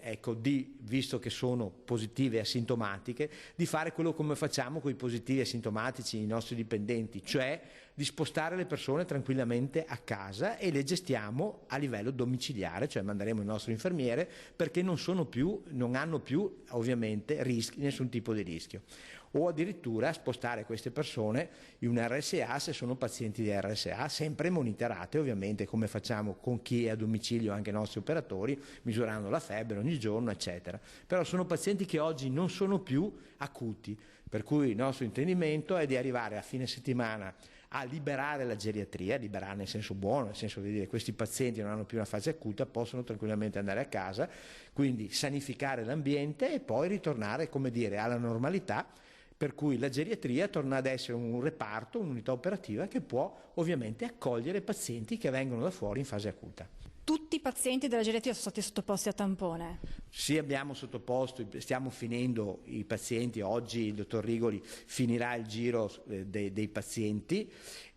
visto che sono positive e asintomatiche, di fare quello come facciamo con i positivi asintomatici, i nostri dipendenti, cioè di spostare le persone tranquillamente a casa e le gestiamo a livello domiciliare, cioè manderemo il nostro infermiere perché non hanno più ovviamente nessun tipo di rischio. O addirittura spostare queste persone in un RSA se sono pazienti di RSA, sempre monitorate ovviamente come facciamo con chi è a domicilio, anche i nostri operatori, misurando la febbre ogni giorno eccetera. Però sono pazienti che oggi non sono più acuti, per cui il nostro intendimento è di arrivare a fine settimana a liberare la geriatria, liberare nel senso buono, nel senso di dire questi pazienti non hanno più una fase acuta, possono tranquillamente andare a casa, quindi sanificare l'ambiente e poi ritornare, come dire, alla normalità, per cui la geriatria torna ad essere un reparto, un'unità operativa che può ovviamente accogliere pazienti che vengono da fuori in fase acuta. Tutti i pazienti della geriatria sono stati sottoposti a tampone? Sì, abbiamo sottoposto, stiamo finendo i pazienti, oggi il dottor Rigoli finirà il giro dei pazienti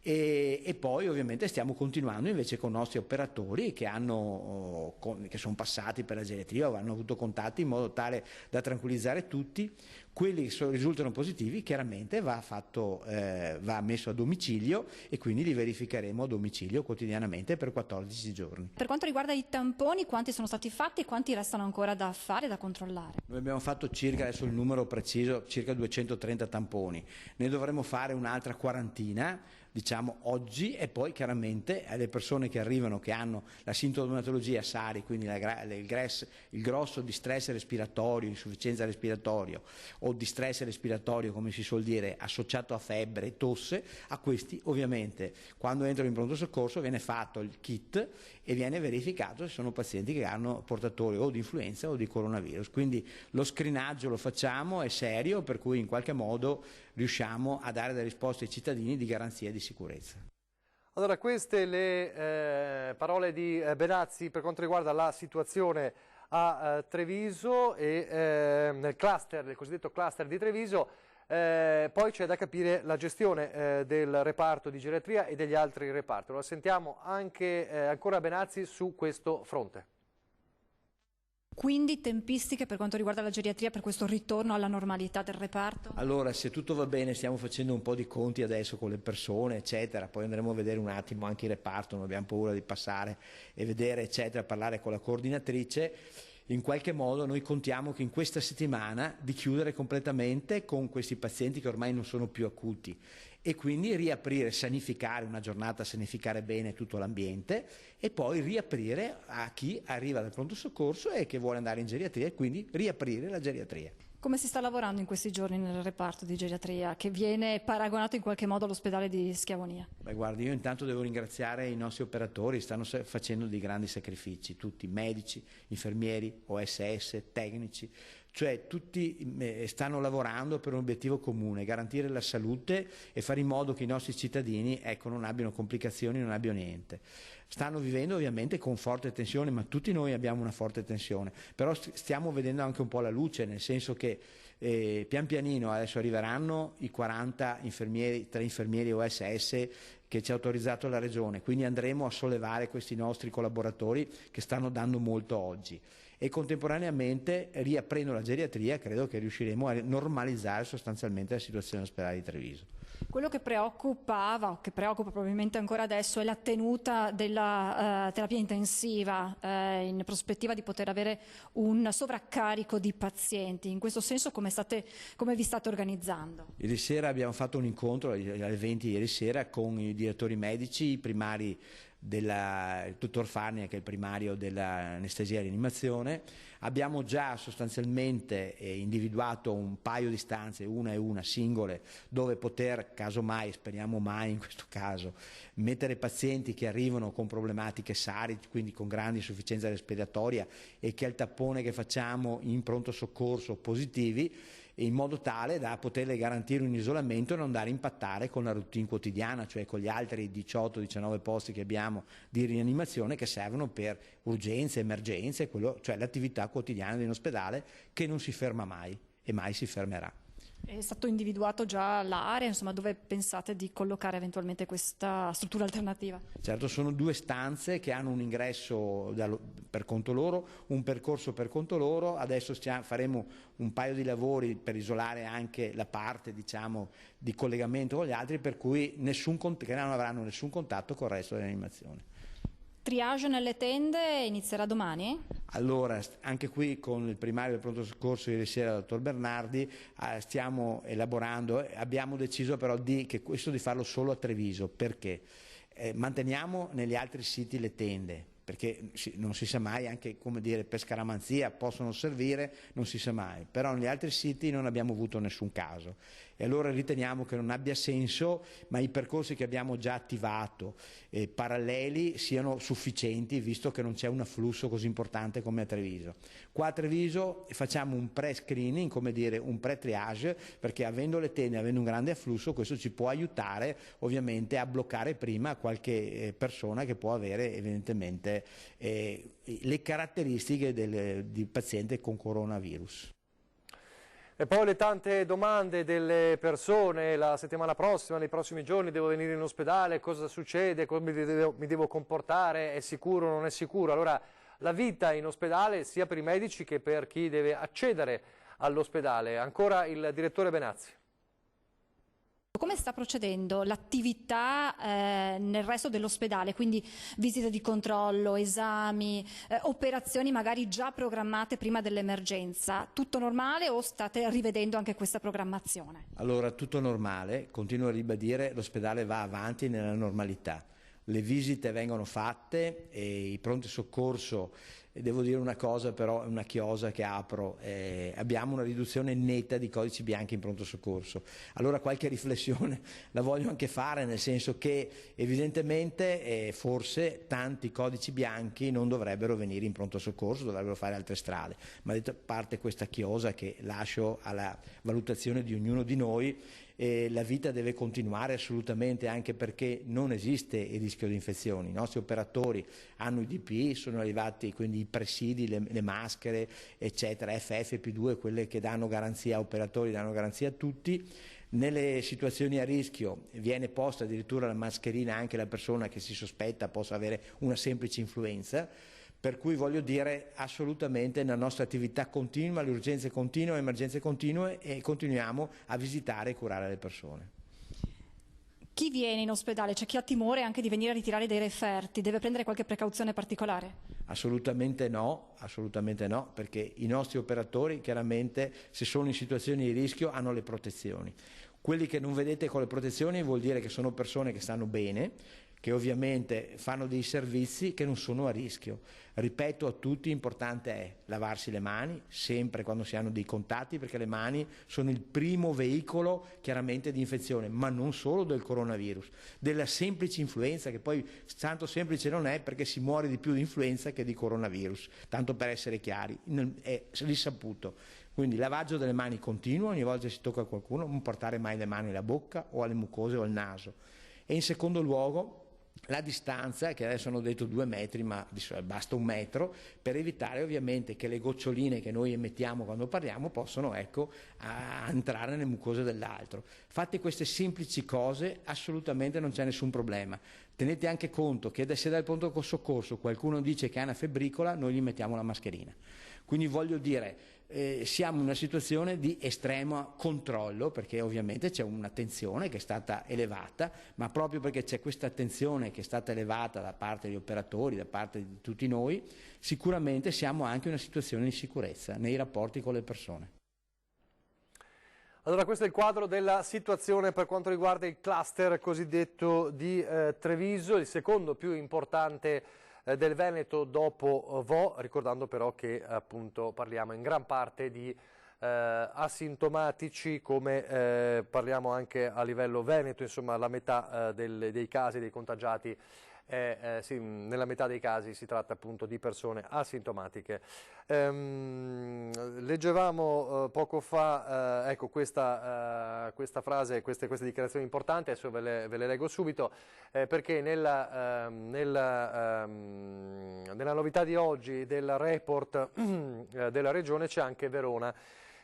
e poi ovviamente stiamo continuando invece con i nostri operatori che sono passati per la geriatria o hanno avuto contatti in modo tale da tranquillizzare tutti. Quelli che risultano positivi chiaramente va messo a domicilio e quindi li verificheremo a domicilio quotidianamente per 14 giorni. Per quanto riguarda i tamponi, quanti sono stati fatti e quanti restano ancora da fare e da controllare? Noi abbiamo fatto adesso il numero preciso, circa 230 tamponi, ne dovremo fare un'altra quarantina, diciamo oggi, e poi chiaramente alle persone che arrivano che hanno la sintomatologia SARI, quindi il grosso distress respiratorio, insufficienza respiratoria o distress respiratorio come si suol dire associato a febbre e tosse, a questi ovviamente quando entrano in pronto soccorso viene fatto il kit e viene verificato se sono pazienti che hanno portatori o di influenza o di coronavirus, quindi lo screenaggio lo facciamo, è serio, per cui in qualche modo riusciamo a dare delle risposte ai cittadini di garanzia e di sicurezza. Allora, queste le parole di Benazzi per quanto riguarda la situazione a Treviso e nel cosiddetto cluster di Treviso. Poi c'è da capire la gestione del reparto di geriatria e degli altri reparti. Lo sentiamo anche ancora Benazzi su questo fronte. Quindi tempistiche per quanto riguarda la geriatria per questo ritorno alla normalità del reparto? Allora, se tutto va bene, stiamo facendo un po' di conti adesso con le persone, eccetera, poi andremo a vedere un attimo anche il reparto, non abbiamo paura di passare e vedere, eccetera, parlare con la coordinatrice. In qualche modo noi contiamo che in questa settimana di chiudere completamente con questi pazienti che ormai non sono più acuti e quindi riaprire, sanificare una giornata, sanificare bene tutto l'ambiente e poi riaprire a chi arriva dal pronto soccorso e che vuole andare in geriatria e quindi riaprire la geriatria. Come si sta lavorando in questi giorni nel reparto di geriatria che viene paragonato in qualche modo all'ospedale di Schiavonia? Beh, guardi, io intanto devo ringraziare i nostri operatori, stanno facendo dei grandi sacrifici, tutti medici, infermieri, OSS, tecnici, cioè tutti stanno lavorando per un obiettivo comune, garantire la salute e fare in modo che i nostri cittadini non abbiano complicazioni, non abbiano niente. Stanno vivendo ovviamente con forte tensione, ma tutti noi abbiamo una forte tensione, però stiamo vedendo anche un po' la luce, nel senso che pian pianino adesso arriveranno i 40 infermieri, 3 infermieri OSS che ci ha autorizzato la Regione, quindi andremo a sollevare questi nostri collaboratori che stanno dando molto oggi e contemporaneamente riaprendo la geriatria credo che riusciremo a normalizzare sostanzialmente la situazione ospedale di Treviso. Quello che preoccupava, o che preoccupa probabilmente ancora adesso, è la tenuta della terapia intensiva in prospettiva di poter avere un sovraccarico di pazienti. In questo senso come vi state organizzando? Ieri sera abbiamo fatto un incontro alle 20 ieri sera con i direttori medici, i primari il dottor Farnia, che è il primario dell'anestesia e rianimazione. Abbiamo già sostanzialmente individuato un paio di stanze, una e una singole, dove poter, casomai, speriamo mai in questo caso, mettere pazienti che arrivano con problematiche SARI, quindi con grande insufficienza respiratoria, e che al tappone che facciamo in pronto soccorso positivi, in modo tale da poterle garantire un isolamento e non andare a impattare con la routine quotidiana, cioè con gli altri 18-19 posti che abbiamo di rianimazione, che servono per urgenze, emergenze, cioè l'attività quotidiana di un ospedale che non si ferma mai e mai si fermerà. È stato individuato già l'area, insomma, dove pensate di collocare eventualmente questa struttura alternativa? Certo, sono 2 stanze che hanno un ingresso per conto loro, un percorso per conto loro. Adesso faremo un paio di lavori per isolare anche la parte, diciamo, di collegamento con gli altri, per cui che non avranno nessun contatto con il resto dell'animazione. Triage nelle tende inizierà domani? Allora, anche qui con il primario del pronto soccorso ieri sera, il dottor Bernardi, stiamo elaborando, abbiamo deciso però di farlo solo a Treviso. Perché? Manteniamo negli altri siti le tende, perché non si sa mai, anche come dire, per scaramanzia possono servire, non si sa mai, però negli altri siti non abbiamo avuto nessun caso e allora riteniamo che non abbia senso, ma i percorsi che abbiamo già attivato paralleli siano sufficienti, visto che non c'è un afflusso così importante come a Treviso. Qua a Treviso facciamo un pre-screening, come dire un pre-triage, perché avendo le tende, avendo un grande afflusso, questo ci può aiutare ovviamente a bloccare prima qualche persona che può avere evidentemente le caratteristiche di paziente con coronavirus. E poi le tante domande delle persone: la settimana prossima, nei prossimi giorni devo venire in ospedale, cosa succede, come mi devo comportare, è sicuro o non è sicuro? Allora, la vita in ospedale sia per i medici che per chi deve accedere all'ospedale. Ancora il direttore Benazzi. Come sta procedendo l'attività nel resto dell'ospedale, quindi visite di controllo, esami, operazioni magari già programmate prima dell'emergenza? Tutto normale o state rivedendo anche questa programmazione? Allora, tutto normale, continuo a ribadire, l'ospedale va avanti nella normalità. Le visite vengono fatte e i pronti soccorso, devo dire una cosa però, è una chiosa che apro, abbiamo una riduzione netta di codici bianchi in pronto soccorso. Allora qualche riflessione la voglio anche fare, nel senso che evidentemente forse tanti codici bianchi non dovrebbero venire in pronto soccorso, dovrebbero fare altre strade, ma detto a parte questa chiosa che lascio alla valutazione di ognuno di noi, la vita deve continuare assolutamente, anche perché non esiste il rischio di infezioni. I nostri operatori hanno i DPI, sono arrivati quindi i presidi, le maschere eccetera, FFP2, quelle che danno garanzia a operatori, danno garanzia a tutti. Nelle situazioni a rischio viene posta addirittura la mascherina anche alla persona che si sospetta possa avere una semplice influenza. Per cui voglio dire, assolutamente la nostra attività continua, le urgenze continue, le emergenze continue, e continuiamo a visitare e curare le persone. Chi viene in ospedale? C'è chi ha timore anche di venire a ritirare dei referti, deve prendere qualche precauzione particolare? Assolutamente no, perché i nostri operatori chiaramente, se sono in situazioni di rischio, hanno le protezioni. Quelli che non vedete con le protezioni vuol dire che sono persone che stanno bene, che ovviamente fanno dei servizi che non sono a rischio. Ripeto a tutti, importante è lavarsi le mani sempre quando si hanno dei contatti, perché le mani sono il primo veicolo chiaramente di infezione, ma non solo del coronavirus, della semplice influenza, che poi tanto semplice non è, perché si muore di più di influenza che di coronavirus, tanto per essere chiari, è risaputo. Quindi lavaggio delle mani continuo, ogni volta che si tocca qualcuno, non portare mai le mani alla bocca o alle mucose o al naso. E in secondo luogo la distanza, che adesso hanno detto 2 metri, ma basta 1 metro, per evitare ovviamente che le goccioline che noi emettiamo quando parliamo possano entrare nelle mucose dell'altro. Fatte queste semplici cose, assolutamente non c'è nessun problema. Tenete anche conto che se dal pronto soccorso qualcuno dice che ha una febbricola, noi gli mettiamo la mascherina. Quindi voglio dire, siamo in una situazione di estremo controllo, perché ovviamente c'è un'attenzione che è stata elevata, ma proprio perché c'è questa attenzione che è stata elevata da parte degli operatori, da parte di tutti noi, sicuramente siamo anche in una situazione di sicurezza nei rapporti con le persone. Allora, questo è il quadro della situazione per quanto riguarda il cluster cosiddetto di Treviso, il secondo più importante del Veneto dopo Vo, ricordando però che appunto parliamo in gran parte di asintomatici, come parliamo anche a livello Veneto, insomma la metà dei casi, dei contagiati, sì, nella metà dei casi si tratta appunto di persone asintomatiche. Leggevamo poco fa ecco questa frase, queste dichiarazioni importanti, adesso ve le leggo subito, perché nella novità di oggi del report della Regione c'è anche Verona,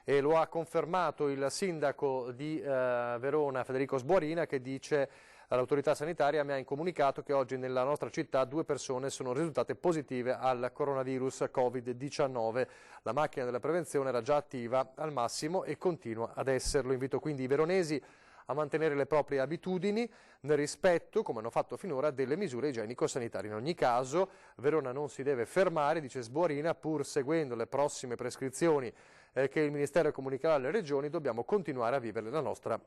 e lo ha confermato il sindaco di Verona, Federico Sbuarina, che dice: l'autorità sanitaria mi ha comunicato che oggi nella nostra città 2 persone sono risultate positive al coronavirus Covid-19. La macchina della prevenzione era già attiva al massimo e continua ad esserlo. Invito quindi i veronesi a mantenere le proprie abitudini nel rispetto, come hanno fatto finora, delle misure igienico-sanitarie. In ogni caso Verona non si deve fermare, dice Sbuarina, pur seguendo le prossime prescrizioni che il Ministero comunicherà alle regioni. Dobbiamo continuare a vivere la nostra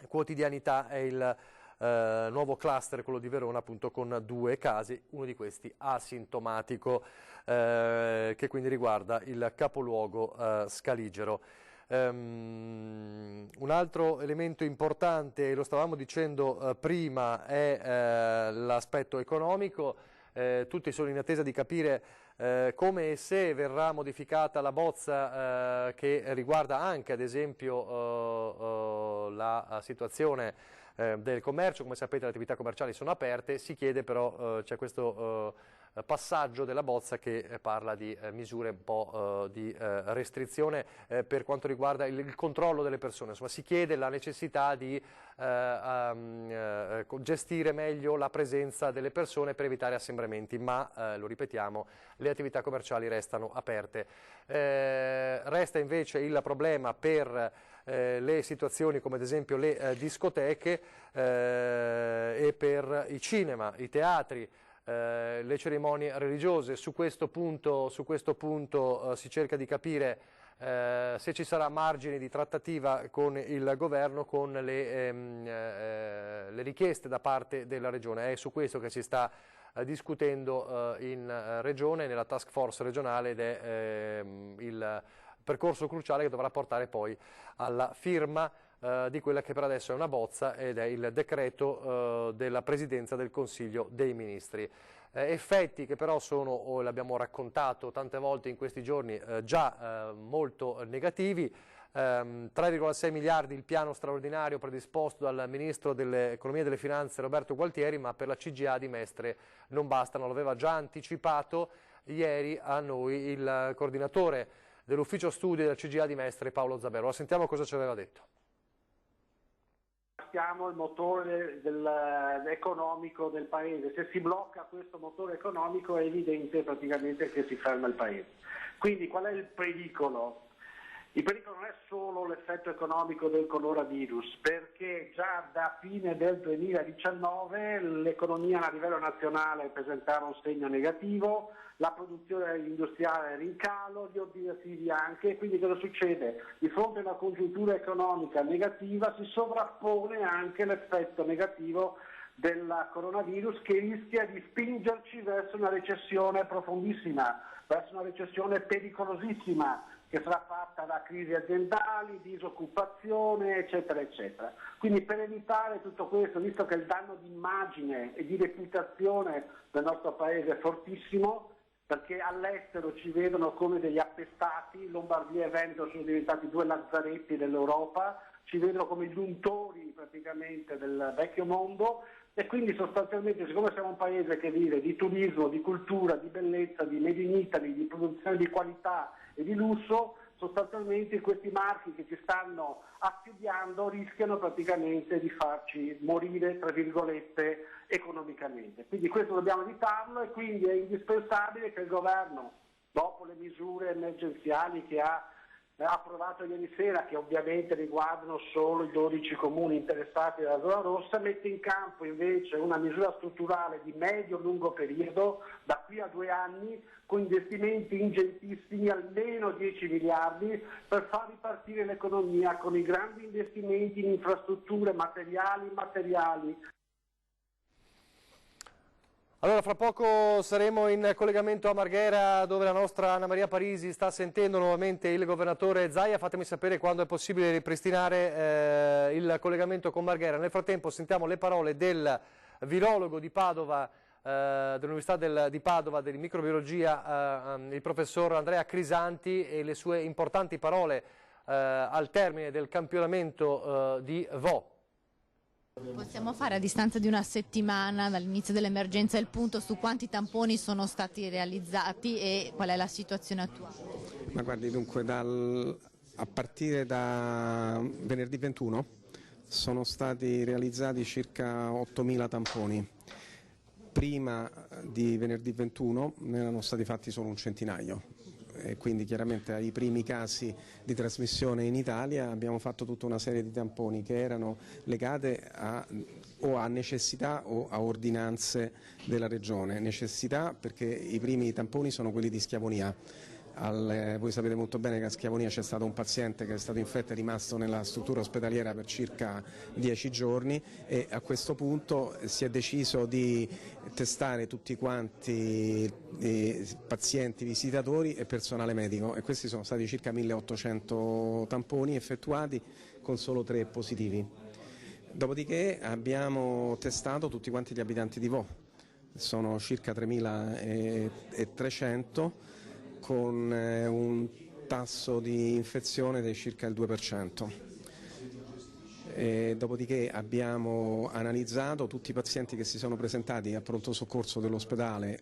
quotidianità. È il nuovo cluster, quello di Verona, appunto con 2 casi, uno di questi asintomatico, che quindi riguarda il capoluogo Scaligero. Un altro elemento importante, lo stavamo dicendo prima, è l'aspetto economico. Tutti sono in attesa di capire come e se verrà modificata la bozza che riguarda anche ad esempio la situazione del commercio. Come sapete, le attività commerciali sono aperte, si chiede però, c'è questo passaggio della bozza che parla di misure un po' di restrizione per quanto riguarda il controllo delle persone. Insomma, si chiede la necessità di gestire meglio la presenza delle persone per evitare assembramenti, ma lo ripetiamo, le attività commerciali restano aperte. Resta invece il problema per le situazioni come ad esempio le discoteche e per i cinema, i teatri, le cerimonie religiose. Su questo punto si cerca di capire se ci sarà margine di trattativa con il governo, con le richieste da parte della regione. È su questo che si sta discutendo in regione, nella task force regionale, ed è il percorso cruciale che dovrà portare poi alla firma di quella che per adesso è una bozza, ed è il decreto della Presidenza del Consiglio dei Ministri. Effetti che però sono, l'abbiamo raccontato tante volte in questi giorni, già molto negativi. 3,6 miliardi il piano straordinario predisposto dal Ministro dell'Economia e delle Finanze Roberto Gualtieri, ma per la CGA di Mestre non bastano. Lo aveva già anticipato ieri a noi il coordinatore dell'ufficio studi della CGA di Mestre, Paolo Zabero. Sentiamo cosa ci aveva detto. Siamo il motore economico del paese. Se si blocca questo motore economico è evidente praticamente che si ferma il paese. Quindi qual è il pericolo? Il pericolo non è solo l'effetto economico del coronavirus, perché già da fine del 2019 l'economia a livello nazionale presentava un segno negativo, la produzione industriale era in calo, gli obiettivi anche, quindi cosa succede? Di fronte a una congiuntura economica negativa si sovrappone anche l'effetto negativo del coronavirus, che rischia di spingerci verso una recessione profondissima, verso una recessione pericolosissima, che sarà fatta da crisi aziendali, disoccupazione, eccetera, eccetera. Quindi per evitare tutto questo, visto che il danno di immagine e di reputazione del nostro paese è fortissimo, perché all'estero ci vedono come degli appestati, Lombardia e Veneto sono diventati 2 lazzaretti dell'Europa, ci vedono come gli untori praticamente del vecchio mondo, e quindi sostanzialmente, siccome siamo un paese che vive di turismo, di cultura, di bellezza, di made in Italy, di produzione di qualità e di lusso, sostanzialmente questi marchi che ci stanno affibbiando rischiano praticamente di farci morire, tra virgolette, economicamente. Quindi questo dobbiamo evitarlo, e quindi è indispensabile che il governo, dopo le misure emergenziali che ha approvato ieri sera, che ovviamente riguardano solo i 12 comuni interessati dalla zona rossa, mette in campo invece una misura strutturale di medio-lungo periodo, da qui a 2 anni, con investimenti ingentissimi, almeno 10 miliardi, per far ripartire l'economia con i grandi investimenti in infrastrutture materiali e immateriali. Allora, fra poco saremo in collegamento a Marghera, dove la nostra Anna Maria Parisi sta sentendo nuovamente il governatore Zaia. Fatemi sapere quando è possibile ripristinare il collegamento con Marghera. Nel frattempo sentiamo le parole del virologo di Padova, dell'Università di Padova, di microbiologia, il professor Andrea Crisanti, e le sue importanti parole al termine del campionamento di VO. Possiamo fare a distanza di una settimana dall'inizio dell'emergenza il punto su quanti tamponi sono stati realizzati e qual è la situazione attuale? Ma guardi, dunque a partire da venerdì 21 sono stati realizzati circa 8.000 tamponi. Prima di venerdì 21 ne erano stati fatti solo un centinaio. E quindi chiaramente ai primi casi di trasmissione in Italia abbiamo fatto tutta una serie di tamponi che erano legate o a necessità o a ordinanze della Regione. Necessità perché i primi tamponi sono quelli di Schiavonia. Voi sapete molto bene che a Schiavonia c'è stato un paziente che è stato infetto e è rimasto nella struttura ospedaliera per circa 10 giorni e a questo punto si è deciso di testare tutti quanti pazienti, visitatori e personale medico, e questi sono stati circa 1.800 tamponi effettuati con solo 3 positivi. Dopodiché abbiamo testato tutti quanti gli abitanti di Vo, sono circa 3.300 con un tasso di infezione di circa il 2%. Dopodiché abbiamo analizzato tutti i pazienti che si sono presentati a pronto soccorso dell'ospedale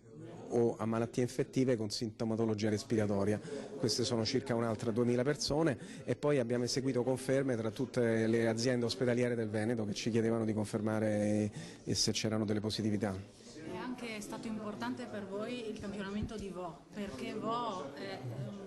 o a malattie infettive con sintomatologia respiratoria. Queste sono circa un'altra 2.000 persone, e poi abbiamo eseguito conferme tra tutte le aziende ospedaliere del Veneto che ci chiedevano di confermare se c'erano delle positività. È stato importante per voi il campionamento di Vo, perché Vo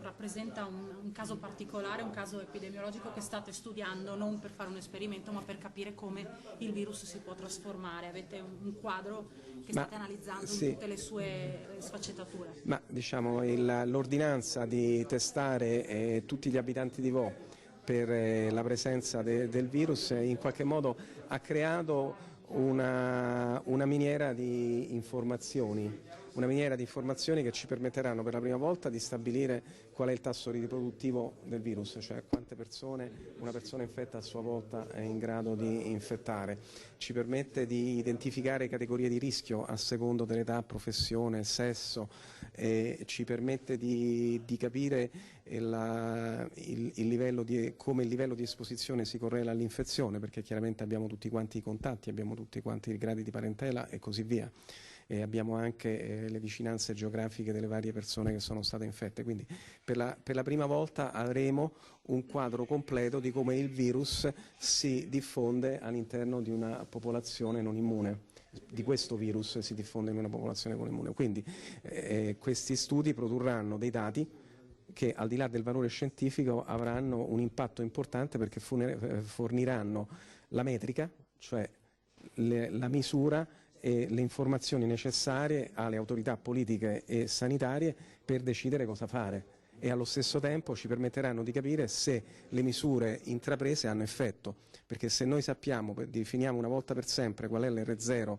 rappresenta un caso particolare, un caso epidemiologico che state studiando non per fare un esperimento ma per capire come il virus si può trasformare. Avete un quadro che state analizzando in tutte le sue sfaccettature. Ma diciamo l'ordinanza di testare tutti gli abitanti di Vo per la presenza del virus in qualche modo ha creato una miniera di informazioni che ci permetteranno per la prima volta di stabilire qual è il tasso riproduttivo del virus, cioè quante persone una persona infetta a sua volta è in grado di infettare. Ci permette di identificare categorie di rischio a secondo dell'età, professione, sesso, e ci permette di capire come il livello di esposizione si correla all'infezione, perché chiaramente abbiamo tutti quanti i contatti, abbiamo tutti quanti i gradi di parentela e così via. E abbiamo anche le vicinanze geografiche delle varie persone che sono state infette, quindi per la prima volta avremo un quadro completo di come il virus si diffonde all'interno di una popolazione non immune. Di questo virus si diffonde in una popolazione non immune. Quindi questi studi produrranno dei dati che, al di là del valore scientifico, avranno un impatto importante, perché forniranno la metrica, cioè la misura e le informazioni necessarie alle autorità politiche e sanitarie per decidere cosa fare, e allo stesso tempo ci permetteranno di capire se le misure intraprese hanno effetto, perché se noi sappiamo, definiamo una volta per sempre qual è l'R0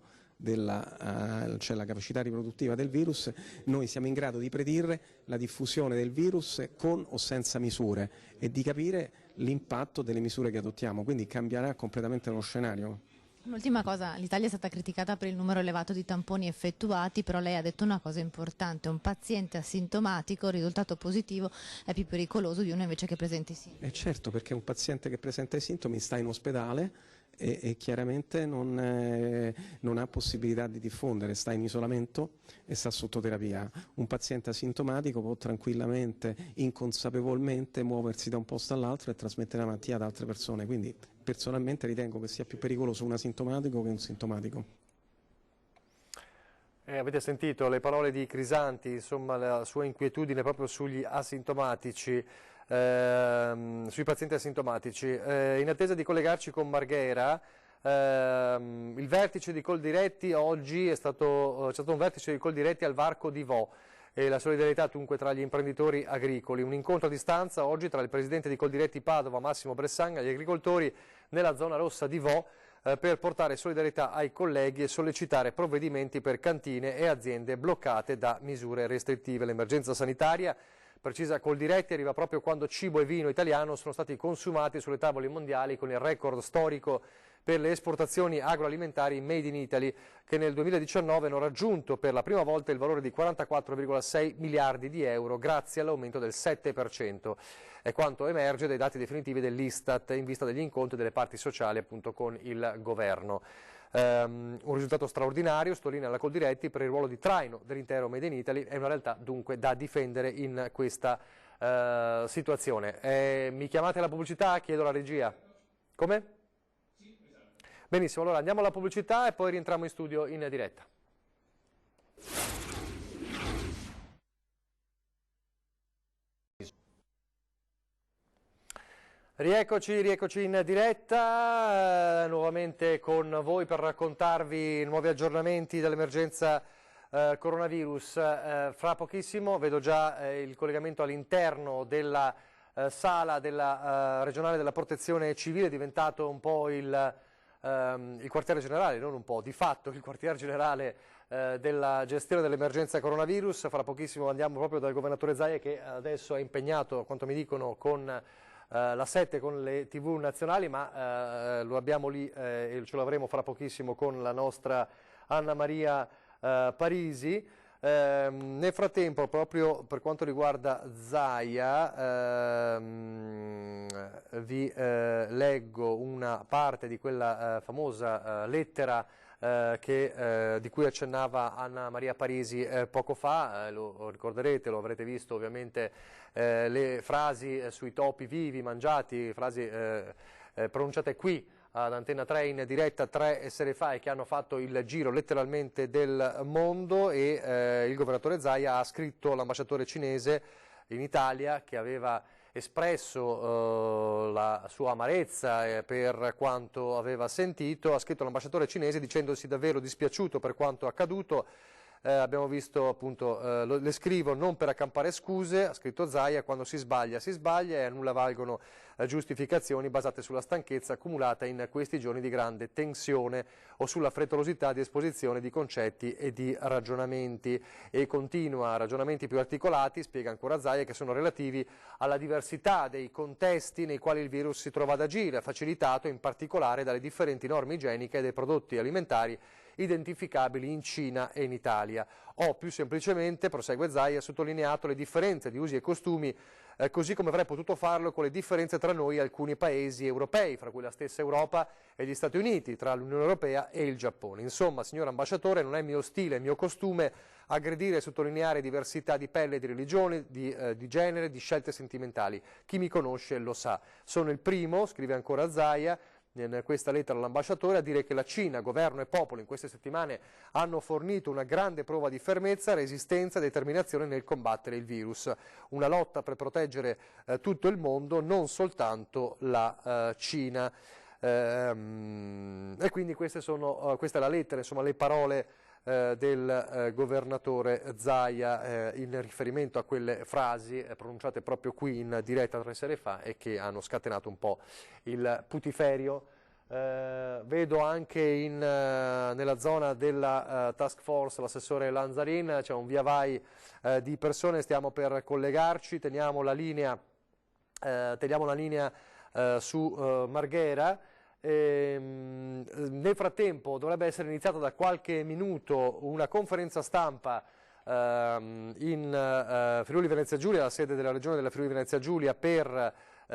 cioè la capacità riproduttiva del virus, noi siamo in grado di predire la diffusione del virus con o senza misure e di capire l'impatto delle misure che adottiamo, quindi cambierà completamente lo scenario. Un'ultima cosa, l'Italia è stata criticata per il numero elevato di tamponi effettuati, però lei ha detto una cosa importante: un paziente asintomatico risultato positivo è più pericoloso di uno invece che presenti i sintomi. Certo, perché un paziente che presenta i sintomi sta in ospedale e chiaramente non ha possibilità di diffondere, sta in isolamento e sta sotto terapia. Un paziente asintomatico può tranquillamente, inconsapevolmente muoversi da un posto all'altro e trasmettere la malattia ad altre persone, quindi personalmente ritengo che sia più pericoloso un asintomatico che un sintomatico. Avete sentito le parole di Crisanti, insomma la sua inquietudine proprio sugli asintomatici. sui pazienti asintomatici. In attesa di collegarci con Marghera, il vertice di Coldiretti oggi c'è stato un vertice di Coldiretti al varco di Vo, e la solidarietà dunque tra gli imprenditori agricoli. Un incontro a distanza oggi tra il presidente di Coldiretti Padova, Massimo Bressanga, e gli agricoltori nella zona rossa di Vo, per portare solidarietà ai colleghi e sollecitare provvedimenti per cantine e aziende bloccate da misure restrittive. L'emergenza sanitaria, precisa Coldiretti, arriva proprio quando cibo e vino italiano sono stati consumati sulle tavole mondiali, con il record storico per le esportazioni agroalimentari made in Italy, che nel 2019 hanno raggiunto per la prima volta il valore di 44,6 miliardi di euro, grazie all'aumento del 7%. È quanto emerge dai dati definitivi dell'Istat in vista degli incontri delle parti sociali appunto con il governo. Un risultato straordinario, sottolinea la Coldiretti, per il ruolo di traino dell'intero Made in Italy. È una realtà dunque da difendere in questa situazione. Mi chiamate alla pubblicità? Chiedo alla regia. Come? Benissimo, allora andiamo alla pubblicità e poi rientriamo in studio in diretta. Rieccoci in diretta, nuovamente con voi per raccontarvi nuovi aggiornamenti dell'emergenza coronavirus. Fra pochissimo vedo già il collegamento all'interno della sala della regionale della protezione civile, è diventato un po' il quartiere generale, non un po', di fatto il quartiere generale della gestione dell'emergenza coronavirus. Fra pochissimo andiamo proprio dal governatore Zaia, che adesso è impegnato, quanto mi dicono, con la 7 con le TV nazionali, ma lo abbiamo lì e ce l'avremo fra pochissimo con la nostra Anna Maria Parisi. Nel frattempo, proprio per quanto riguarda Zaia, vi leggo una parte di quella famosa lettera di cui accennava Anna Maria Parisi poco fa. Lo ricorderete, lo avrete visto ovviamente, le frasi sui topi vivi mangiati, frasi pronunciate qui ad Antenna 3 in diretta 3 sere fa, e che hanno fatto il giro letteralmente del mondo, e il governatore Zaia ha scritto all'ambasciatore cinese in Italia, che aveva espresso la sua amarezza per quanto aveva sentito. Ha scritto all'ambasciatore cinese dicendosi davvero dispiaciuto per quanto accaduto. Abbiamo visto appunto, le scrivo non per accampare scuse, ha scritto Zaia, quando si sbaglia e a nulla valgono giustificazioni basate sulla stanchezza accumulata in questi giorni di grande tensione o sulla frettolosità di esposizione di concetti e di ragionamenti. E continua: ragionamenti più articolati, spiega ancora Zaia, che sono relativi alla diversità dei contesti nei quali il virus si trova ad agire, facilitato in particolare dalle differenti norme igieniche dei prodotti alimentari identificabili in Cina e in Italia. Ho più semplicemente, prosegue Zaia, sottolineato le differenze di usi e costumi, così come avrei potuto farlo con le differenze tra noi e alcuni paesi europei, fra cui la stessa Europa e gli Stati Uniti, tra l'Unione Europea e il Giappone. Insomma, signor ambasciatore, non è mio stile, mio costume aggredire e sottolineare diversità di pelle, di religione, di genere, di scelte sentimentali. Chi mi conosce lo sa. Sono il primo, scrive ancora Zaia, in questa lettera all'ambasciatore, a dire che la Cina, governo e popolo, in queste settimane hanno fornito una grande prova di fermezza, resistenza e determinazione nel combattere il virus. Una lotta per proteggere tutto il mondo, non soltanto la Cina. E quindi questa è la lettera, insomma, le parole del governatore Zaia in riferimento a quelle frasi pronunciate proprio qui in diretta 3 sere fa e che hanno scatenato un po' il putiferio. Vedo anche nella zona della task force l'assessore Lanzarin, c'è un via vai di persone, stiamo per collegarci, teniamo la linea su Marghera. Nel frattempo dovrebbe essere iniziata da qualche minuto una conferenza stampa in Friuli Venezia Giulia, la sede della regione della Friuli Venezia Giulia, per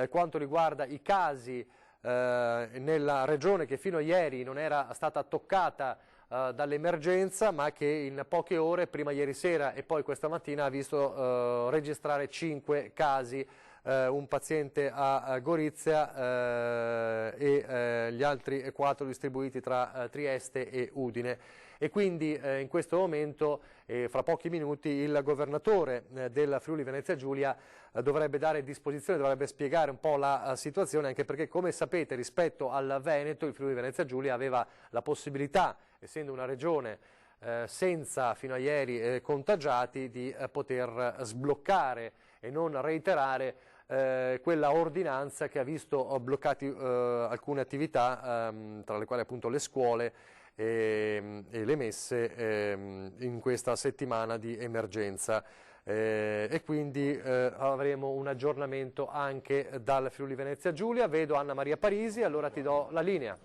quanto riguarda i casi nella regione che fino a ieri non era stata toccata dall'emergenza, ma che in poche ore, prima ieri sera e poi questa mattina, ha visto registrare 5 casi un paziente a Gorizia e gli altri 4 distribuiti tra Trieste e Udine. E quindi in questo momento, fra pochi minuti, il governatore del Friuli Venezia Giulia dovrebbe dare disposizione, dovrebbe spiegare un po' la situazione, anche perché, come sapete, rispetto al Veneto, il Friuli Venezia Giulia aveva la possibilità, essendo una regione senza fino a ieri contagiati, di poter sbloccare e non reiterare quella ordinanza che ha visto bloccati alcune attività, tra le quali appunto le scuole e le messe in questa settimana di emergenza. E quindi avremo un aggiornamento anche dal Friuli Venezia Giulia. Vedo Anna Maria Parisi, allora ti do la linea.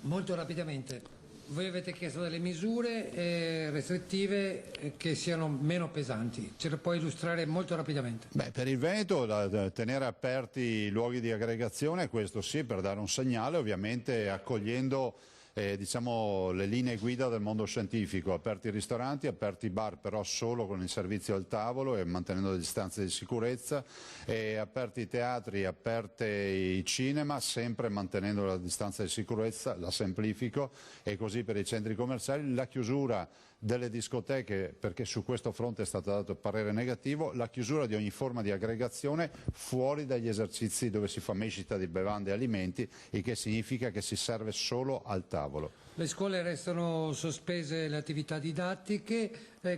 Molto rapidamente. Voi avete chiesto delle misure restrittive che siano meno pesanti, ce le puoi illustrare molto rapidamente? Beh, per il Veneto tenere aperti i luoghi di aggregazione, questo sì, per dare un segnale, ovviamente accogliendo diciamo, le linee guida del mondo scientifico, aperti i ristoranti, aperti i bar, però solo con il servizio al tavolo e mantenendo le distanze di sicurezza, e aperti i teatri, aperte i cinema, sempre mantenendo la distanza di sicurezza, la semplifico, e così per i centri commerciali, la chiusura delle discoteche, perché su questo fronte è stato dato parere negativo, la chiusura di ogni forma di aggregazione fuori dagli esercizi dove si fa mescita di bevande e alimenti, il che significa che si serve solo al tavolo. Le scuole restano sospese, le attività didattiche,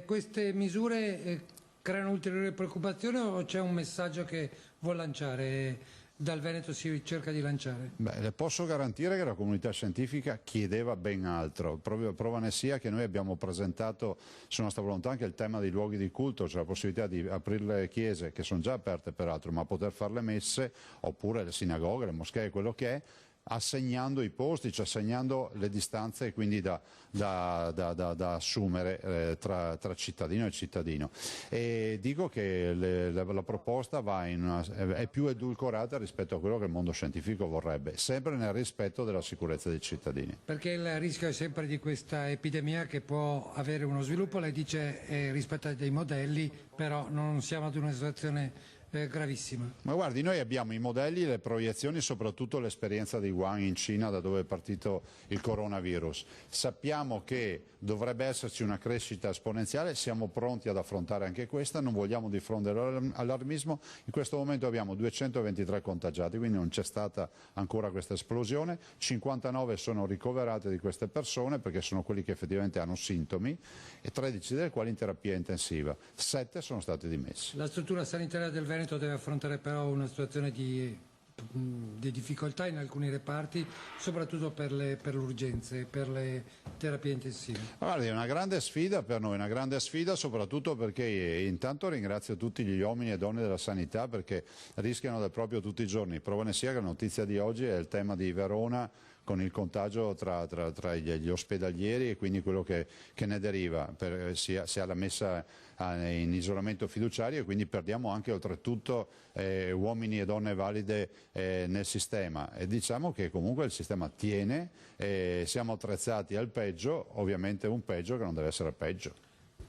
queste misure creano ulteriori preoccupazioni o c'è un messaggio che vuol lanciare? Dal Veneto si cerca di lanciare? Beh, le posso garantire che la comunità scientifica chiedeva ben altro. Proprio prova ne sia che noi abbiamo presentato su nostra volontà anche il tema dei luoghi di culto, cioè la possibilità di aprire le chiese, che sono già aperte peraltro, ma poter fare le messe, oppure le sinagoghe, le moschee, quello che è, assegnando i posti, cioè assegnando le distanze e quindi da assumere tra cittadino e cittadino. E dico che la proposta è più edulcorata rispetto a quello che il mondo scientifico vorrebbe, sempre nel rispetto della sicurezza dei cittadini. Perché il rischio è sempre di questa epidemia che può avere uno sviluppo, lei dice rispetto a dei modelli, però non siamo ad una situazione gravissima. Ma guardi, noi abbiamo i modelli, le proiezioni, soprattutto l'esperienza di Wuhan in Cina, da dove è partito il coronavirus. Sappiamo che dovrebbe esserci una crescita esponenziale, siamo pronti ad affrontare anche questa, non vogliamo diffondere allarmismo. In questo momento abbiamo 223 contagiati, quindi non c'è stata ancora questa esplosione, 59 sono ricoverate di queste persone perché sono quelli che effettivamente hanno sintomi, e 13 delle quali in terapia intensiva, 7 sono stati dimessi. La struttura sanitaria del Veneto deve affrontare però una situazione di difficoltà in alcuni reparti, soprattutto per le urgenze, per le terapie intensive. Guardi, è una grande sfida per noi, una grande sfida soprattutto perché intanto ringrazio tutti gli uomini e donne della sanità perché rischiano del proprio tutti i giorni. Prova ne sia che la notizia di oggi è il tema di Verona, con il contagio tra gli ospedalieri e quindi quello che ne deriva, si ha la messa in isolamento fiduciario e quindi perdiamo anche oltretutto uomini e donne valide nel sistema, e diciamo che comunque il sistema tiene, siamo attrezzati al peggio, ovviamente un peggio che non deve essere peggio.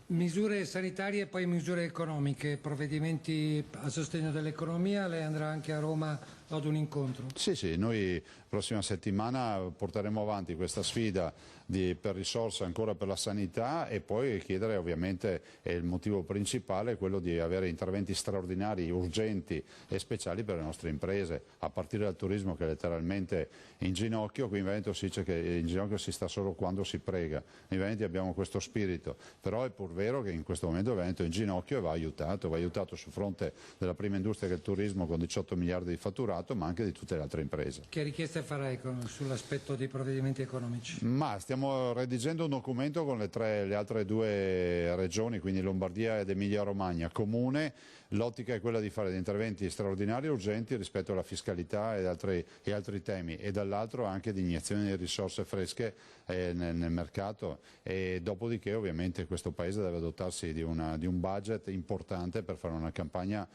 Misure sanitarie e poi misure economiche, provvedimenti a sostegno dell'economia, lei andrà anche a Roma ad un incontro? Sì, noi la prossima settimana porteremo avanti questa sfida per risorse ancora per la sanità e poi chiedere, ovviamente il motivo principale è quello di avere interventi straordinari, urgenti e speciali per le nostre imprese, a partire dal turismo che è letteralmente in ginocchio. Qui in Veneto si dice che in ginocchio si sta solo quando si prega, in Veneto abbiamo questo spirito, però è pur vero che in questo momento il Veneto è in ginocchio e va aiutato sul fronte della prima industria che è il turismo con 18 miliardi di fatturato, ma anche di tutte le altre imprese. Che richieste farai sull'aspetto dei provvedimenti economici? Ma stiamo redigendo un documento con le altre due regioni, quindi Lombardia ed Emilia Romagna, comune, l'ottica è quella di fare degli interventi straordinari e urgenti rispetto alla fiscalità e altri temi, e dall'altro anche di iniezione di risorse fresche nel mercato, e dopodiché ovviamente questo Paese deve dotarsi di un budget importante per fare una campagna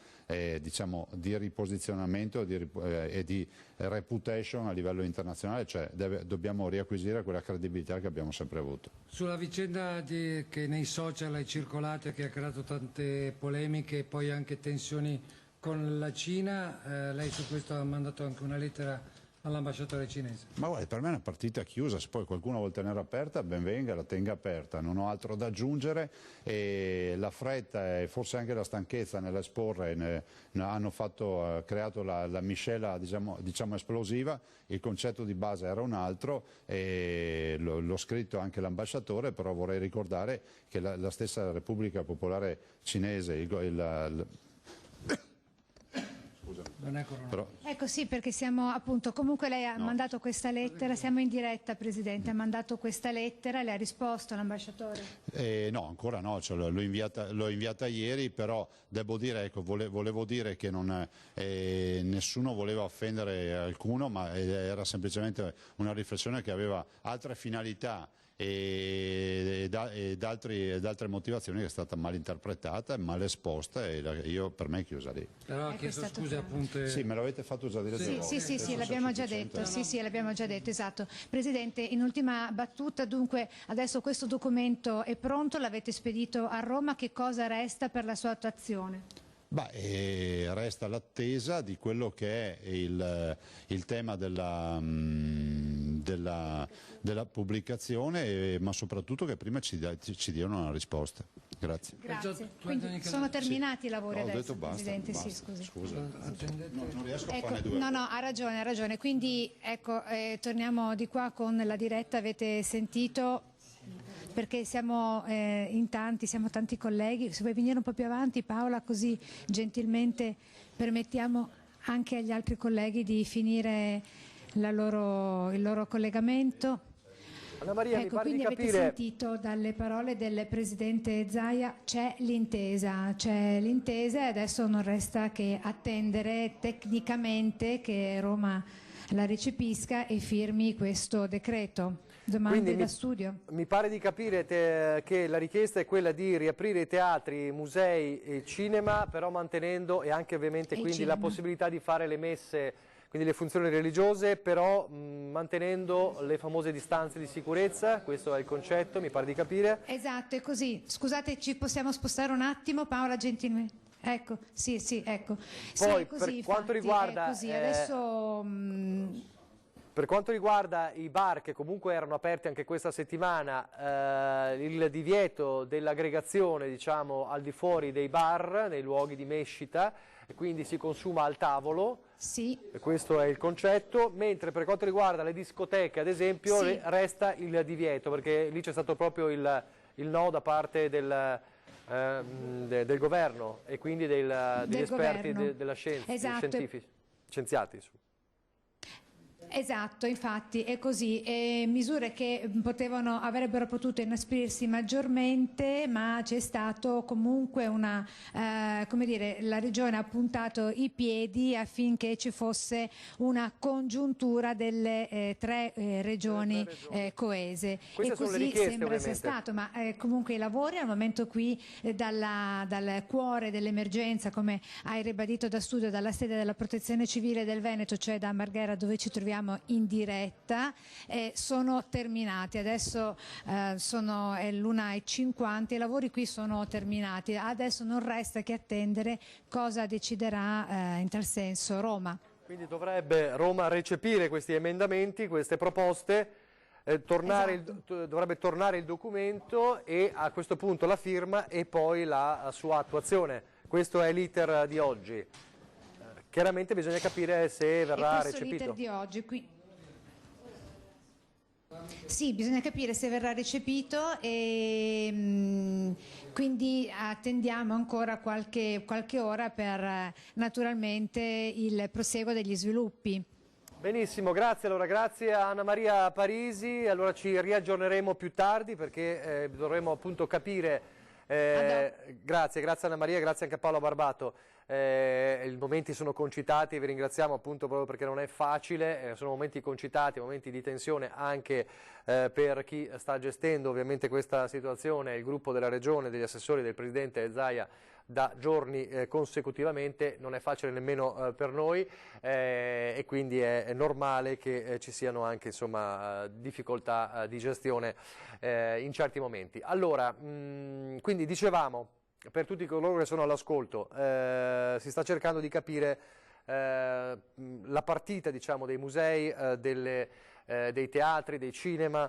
diciamo, di riposizionamento e di reputation a livello internazionale, cioè dobbiamo riacquisire quella credibilità che abbiamo sempre avuto. Sulla vicenda che nei social è circolata e che ha creato tante polemiche e poi anche tensioni con la Cina, lei su questo ha mandato anche una lettera all'ambasciatore cinese. Ma guarda, per me è una partita chiusa, se poi qualcuno vuole tenerla aperta, ben venga, la tenga aperta, non ho altro da aggiungere, e la fretta e forse anche la stanchezza nell'esporre hanno creato la miscela diciamo esplosiva. Il concetto di base era un altro, e l'ho scritto anche l'ambasciatore, però vorrei ricordare che la stessa Repubblica Popolare Cinese, non è coronavirus. Ecco sì, perché siamo appunto, comunque lei ha mandato questa lettera, siamo in diretta Presidente, ha mandato questa lettera, le ha risposto l'ambasciatore? No, ancora no, cioè, l'ho inviata ieri, però devo dire, ecco, volevo dire che nessuno voleva offendere alcuno, ma era semplicemente una riflessione che aveva altre finalità ed altre motivazioni, che è stata mal interpretata, mal esposta, e per me è chiusa lì. Però ha chiesto scusa appunto. Sì, me l'avete fatto già dire. Sì, l'abbiamo già detto, l'abbiamo già detto, esatto. Presidente, in ultima battuta, dunque, adesso questo documento è pronto, l'avete spedito a Roma, che cosa resta per la sua attuazione? Resta l'attesa di quello che è il tema della pubblicazione, ma soprattutto che prima ci diano una risposta. Grazie. Quindi sono terminati i lavori adesso, detto basta, Presidente? basta. Sì, scusi. Scusa. Non riesco a Ecco, farne due. no, ha ragione. Quindi ecco, torniamo di qua con la diretta, avete sentito, perché siamo in tanti, siamo tanti colleghi. Se vuoi venire un po' più avanti, Paola, così gentilmente permettiamo anche agli altri colleghi di finire il loro collegamento. Anna Maria, Ecco, mi pare quindi di avete capire... sentito dalle parole del Presidente Zaia, c'è l'intesa e adesso non resta che attendere tecnicamente che Roma la recepisca e firmi questo decreto. Domande Quindi da studio? Mi pare di capire che la richiesta è quella di riaprire i teatri, i musei e il cinema, però mantenendo e anche ovviamente quindi la possibilità di fare le messe, quindi le funzioni religiose, però mantenendo le famose distanze di sicurezza. Questo è il concetto, mi pare di capire. Esatto, è così. Scusate, ci possiamo spostare un attimo, Paola, gentilmente? Ecco, sì, ecco. Poi, è così, per quanto infatti, riguarda... è così. Adesso... Per quanto riguarda i bar, che comunque erano aperti anche questa settimana, il divieto dell'aggregazione, diciamo, al di fuori dei bar, nei luoghi di mescita, e quindi si consuma al tavolo. Sì. Questo è il concetto, mentre per quanto riguarda le discoteche, ad esempio, sì, resta il divieto, perché lì c'è stato proprio il no da parte del governo e quindi degli esperti della scienza, esatto, scienziati. Esatto, infatti è così, misure che avrebbero potuto inasprirsi maggiormente, ma c'è stato comunque la Regione ha puntato i piedi affinché ci fosse una congiuntura delle tre regioni coese. Queste e sono così le richieste, sembra ovviamente. sia stato, ma comunque i lavori al momento qui dal cuore dell'emergenza, come hai ribadito da studio, dalla sede della Protezione Civile del Veneto, cioè da Marghera, dove ci troviamo in diretta, sono terminati. Adesso sono l'1:50, i lavori qui sono terminati. Adesso non resta che attendere cosa deciderà in tal senso Roma. Quindi dovrebbe Roma recepire questi emendamenti, queste proposte, dovrebbe tornare il documento e a questo punto la firma e poi la sua attuazione. Questo è l'iter di oggi. Chiaramente bisogna capire se verrà recepito. L'iter di oggi, sì, bisogna capire se verrà recepito e quindi attendiamo ancora qualche ora per naturalmente il proseguo degli sviluppi. Benissimo, grazie. Allora, grazie a Anna Maria Parisi. Allora ci riaggiorneremo più tardi perché dovremo appunto capire Grazie Anna Maria, grazie anche a Paolo Barbato. I momenti sono concitati, vi ringraziamo appunto proprio perché non è facile, sono momenti concitati, momenti di tensione anche per chi sta gestendo ovviamente questa situazione, il gruppo della Regione, degli assessori, del Presidente Zaia da giorni consecutivamente. Non è facile nemmeno per noi e quindi è normale che ci siano anche insomma difficoltà di gestione in certi momenti. Allora, quindi dicevamo, per tutti coloro che sono all'ascolto, si sta cercando di capire la partita, diciamo, dei musei, dei teatri, dei cinema.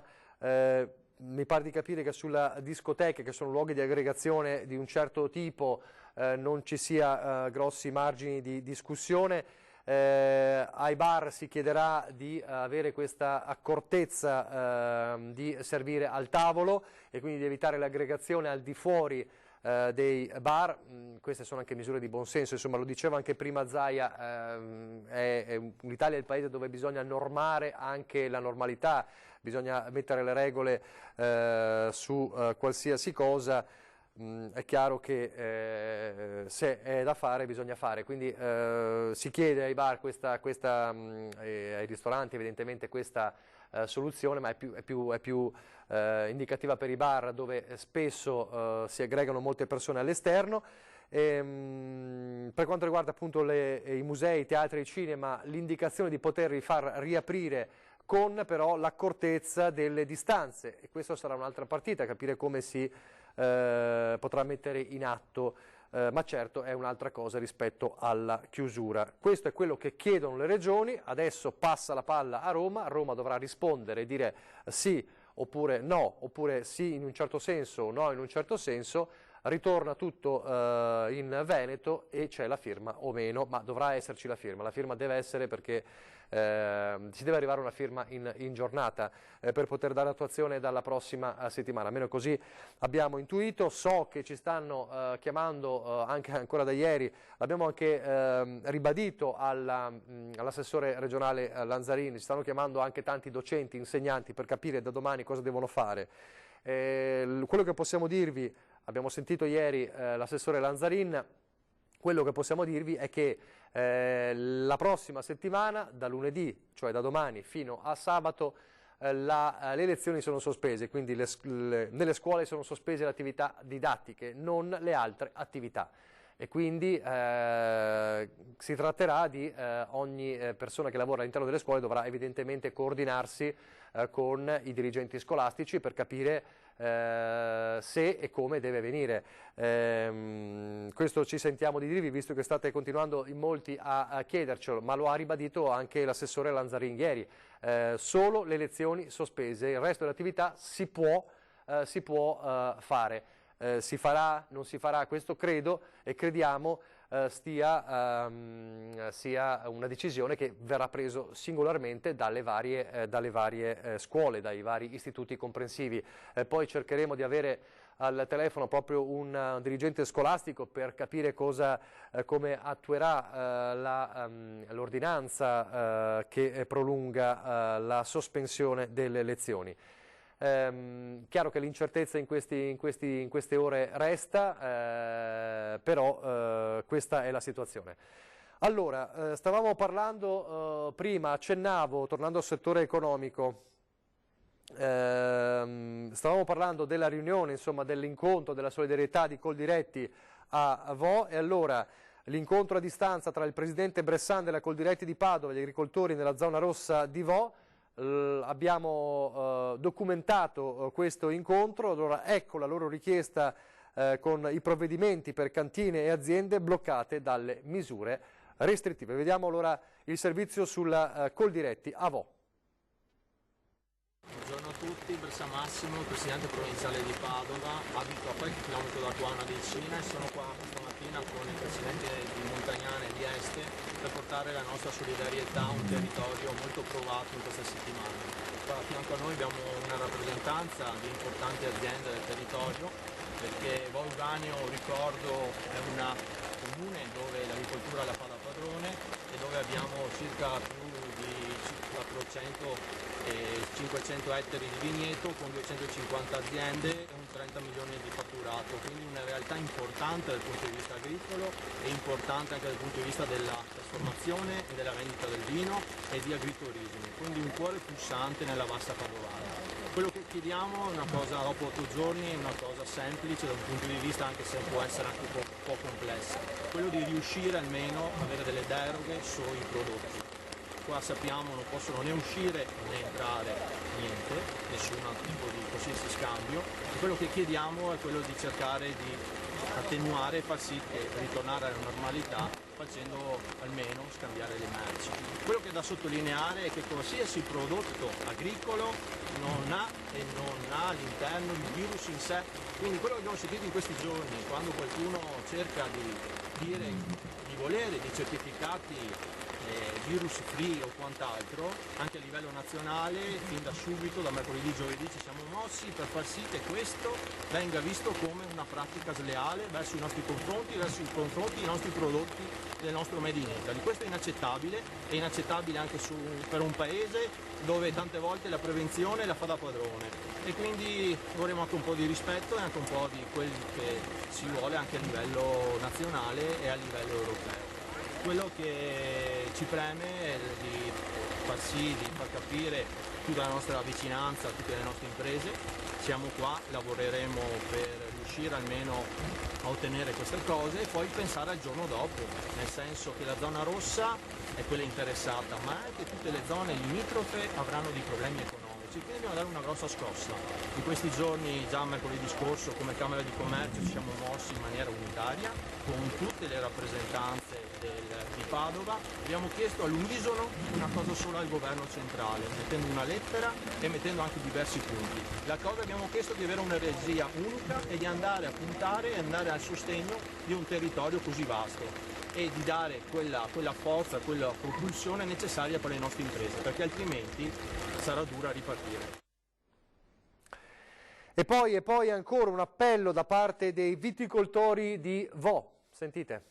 Mi pare di capire che sulla discoteca, che sono luoghi di aggregazione di un certo tipo, non ci sia grossi margini di discussione. Ai bar si chiederà di avere questa accortezza di servire al tavolo e quindi di evitare l'aggregazione al di fuori dei bar. Queste sono anche misure di buonsenso, insomma, lo diceva anche prima Zaia, l'Italia è il paese dove bisogna normare anche la normalità, bisogna mettere le regole su qualsiasi cosa. È chiaro che se è da fare bisogna fare, quindi si chiede ai bar ai ristoranti evidentemente questa soluzione, ma è più indicativa per i bar, dove spesso si aggregano molte persone all'esterno. Per quanto riguarda appunto i musei, i teatri e i cinema, l'indicazione di poterli far riaprire con però l'accortezza delle distanze, e questa sarà un'altra partita, capire come si potrà mettere in atto, ma certo è un'altra cosa rispetto alla chiusura. Questo è quello che chiedono le regioni. Adesso passa la palla a Roma. Roma dovrà rispondere e dire sì oppure no, oppure sì in un certo senso o no in un certo senso. Ritorna tutto in Veneto e c'è la firma o meno, ma dovrà esserci la firma deve essere, perché si deve arrivare a una firma in giornata per poter dare attuazione dalla prossima settimana, almeno così abbiamo intuito. So che ci stanno chiamando anche ancora da ieri, l'abbiamo anche ribadito all'assessore regionale Lanzarini, ci stanno chiamando anche tanti docenti, insegnanti, per capire da domani cosa devono fare. Quello che possiamo dirvi, abbiamo sentito ieri l'assessore Lanzarin, quello che possiamo dirvi è che la prossima settimana, da lunedì, cioè da domani fino a sabato, le lezioni sono sospese, quindi nelle scuole sono sospese le attività didattiche, non le altre attività. E quindi si tratterà di ogni persona che lavora all'interno delle scuole dovrà evidentemente coordinarsi con i dirigenti scolastici per capire se e come deve avvenire. Questo ci sentiamo di dirvi, visto che state continuando in molti a chiedercelo, ma lo ha ribadito anche l'assessore Lanzarin ieri. Solo le lezioni sospese, il resto delle attività si può fare. Si farà, non si farà, questo credo e crediamo sia una decisione che verrà preso singolarmente dalle varie scuole, dai vari istituti comprensivi. Poi cercheremo di avere al telefono proprio un dirigente scolastico per capire come attuerà l'ordinanza che prolunga la sospensione delle lezioni. Chiaro che l'incertezza in queste ore resta, però questa è la situazione. Allora, stavamo parlando prima, accennavo, tornando al settore economico, stavamo parlando della riunione, insomma dell'incontro, della solidarietà di Coldiretti a Vo, e allora l'incontro a distanza tra il presidente Bressan della Coldiretti di Padova e gli agricoltori nella zona rossa di Vo. Abbiamo documentato questo incontro. Allora ecco la loro richiesta con i provvedimenti per cantine e aziende bloccate dalle misure restrittive. Vediamo allora il servizio sulla Coldiretti a Vo. Buongiorno a tutti, Bressan Massimo, presidente provinciale di Padova, abito a qualche chilometro da Tuana Vicina e sono qua stamattina con il presidente di Montagnana e di Este per portare la nostra solidarietà a un territorio molto provato in questa settimana. Qua a fianco a noi abbiamo una rappresentanza di importanti aziende del territorio, perché Vo Euganeo, ricordo, è un comune dove l'agricoltura la fa da padrone e dove abbiamo circa più di 400 500 ettari di vigneto con 250 aziende e un 30 milioni di fatturato, quindi una realtà importante dal punto di vista agricolo e importante anche dal punto di vista della trasformazione e della vendita del vino e di agriturismo, quindi un cuore pulsante nella vasta padovana. Quello che chiediamo è una cosa, dopo 8 giorni, è una cosa semplice da un punto di vista anche se può essere anche un po' complessa, quello di riuscire almeno a avere delle deroghe sui prodotti. Qua sappiamo non possono né uscire né entrare niente, nessun tipo di qualsiasi scambio, e quello che chiediamo è quello di cercare di attenuare e far sì che ritornare alla normalità facendo almeno scambiare le merci. Quello che è da sottolineare è che qualsiasi prodotto agricolo non ha all'interno il virus in sé, quindi quello che abbiamo sentito in questi giorni, quando qualcuno cerca di dire di volere dei certificati virus free o quant'altro, anche a livello nazionale, fin da subito, da mercoledì giovedì ci siamo mossi per far sì che questo venga visto come una pratica sleale verso i nostri confronti, verso i confronti dei nostri prodotti del nostro Made in Italy. Questo è inaccettabile anche per un paese dove tante volte la prevenzione la fa da padrone, e quindi vorremmo anche un po' di rispetto e anche un po' di quel che si vuole anche a livello nazionale e a livello europeo. Quello che ci preme è di far sì, di far capire tutta la nostra vicinanza a tutte le nostre imprese. Siamo qua, lavoreremo per riuscire almeno a ottenere queste cose e poi pensare al giorno dopo, nel senso che la zona rossa è quella interessata, ma anche tutte le zone limitrofe avranno dei problemi economici. Quindi dobbiamo dare una grossa scossa. In questi giorni, già mercoledì scorso, come Camera di Commercio ci siamo mossi in maniera unitaria con tutte le rappresentanze di Padova. Abbiamo chiesto all'unisono una cosa sola al governo centrale, mettendo una lettera e mettendo anche diversi punti. La cosa abbiamo chiesto di avere un'energia unica e di andare a puntare e andare al sostegno di un territorio così vasto e di dare quella forza, quella propulsione necessaria per le nostre imprese, perché altrimenti sarà dura ripartire. E poi ancora un appello da parte dei viticoltori di Vo. Sentite.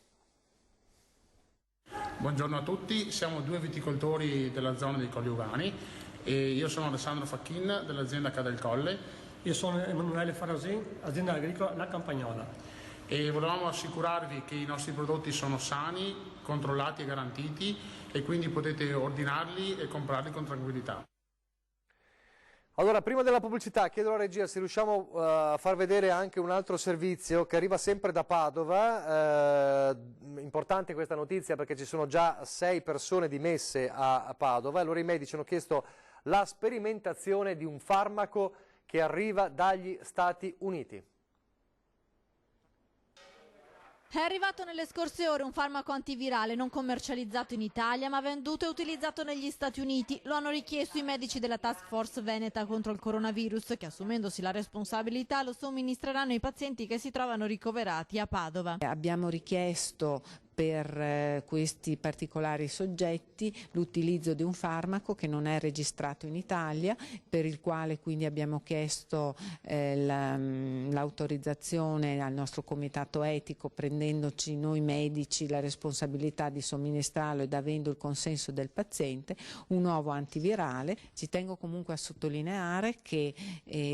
Buongiorno a tutti, siamo 2 viticoltori della zona dei Colli Ugani e io sono Alessandro Facchin dell'azienda Cadel Colle. Io sono Emanuele Farasin, azienda agricola La Campagnola. E volevamo assicurarvi che i nostri prodotti sono sani, controllati e garantiti e quindi potete ordinarli e comprarli con tranquillità. Allora, prima della pubblicità, chiedo alla regia se riusciamo a far vedere anche un altro servizio che arriva sempre da Padova. Importante questa notizia perché ci sono già 6 persone dimesse a Padova. Allora i medici hanno chiesto la sperimentazione di un farmaco che arriva dagli Stati Uniti. È arrivato nelle scorse ore un farmaco antivirale non commercializzato in Italia ma venduto e utilizzato negli Stati Uniti. Lo hanno richiesto i medici della Task Force Veneta contro il coronavirus che, assumendosi la responsabilità, lo somministreranno ai pazienti che si trovano ricoverati a Padova. Abbiamo richiesto per questi particolari soggetti l'utilizzo di un farmaco che non è registrato in Italia, per il quale quindi abbiamo chiesto l'autorizzazione al nostro comitato etico, prendendoci noi medici la responsabilità di somministrarlo ed avendo il consenso del paziente, un nuovo antivirale. Ci tengo comunque a sottolineare che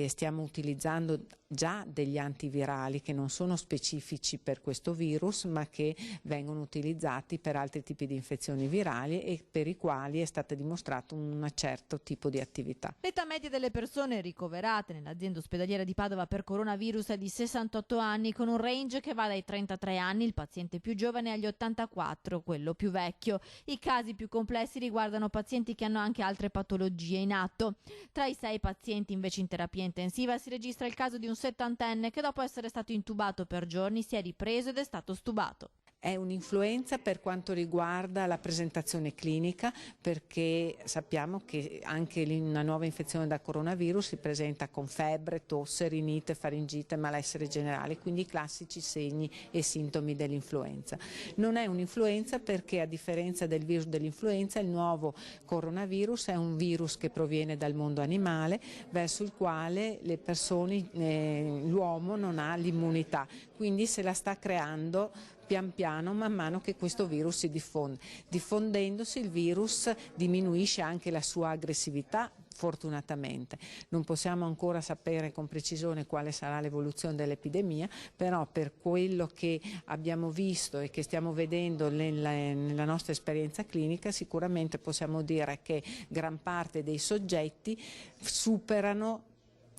stiamo utilizzando già degli antivirali che non sono specifici per questo virus ma che vengono utilizzati per altri tipi di infezioni virali e per i quali è stato dimostrato un certo tipo di attività. L'età media delle persone ricoverate nell'azienda ospedaliera di Padova per coronavirus è di 68 anni con un range che va dai 33 anni, il paziente più giovane, agli 84, quello più vecchio. I casi più complessi riguardano pazienti che hanno anche altre patologie in atto. Tra i 6 pazienti invece in terapia intensiva si registra il caso di un 70enne che dopo essere stato intubato per giorni si è ripreso ed è stato stubato. È un'influenza per quanto riguarda la presentazione clinica, perché sappiamo che anche una nuova infezione da coronavirus si presenta con febbre, tosse, rinite, faringite, malessere generale, quindi i classici segni e sintomi dell'influenza. Non è un'influenza perché, a differenza del virus dell'influenza, il nuovo coronavirus è un virus che proviene dal mondo animale verso il quale le persone, l'uomo non ha l'immunità, quindi se la sta creando pian piano, man mano che questo virus si diffonde. Diffondendosi il virus diminuisce anche la sua aggressività, fortunatamente. Non possiamo ancora sapere con precisione quale sarà l'evoluzione dell'epidemia, però per quello che abbiamo visto e che stiamo vedendo nella nostra esperienza clinica, sicuramente possiamo dire che gran parte dei soggetti superano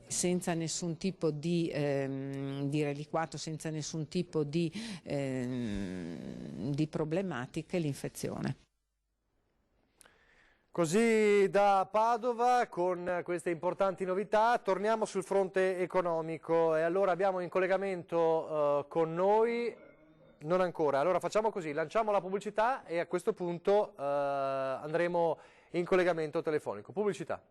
senza nessun tipo di reliquato, senza nessun tipo di problematiche l'infezione. Così da Padova con queste importanti novità torniamo sul fronte economico e allora abbiamo in collegamento con noi, non ancora, allora facciamo così, lanciamo la pubblicità e a questo punto andremo in collegamento telefonico. Pubblicità.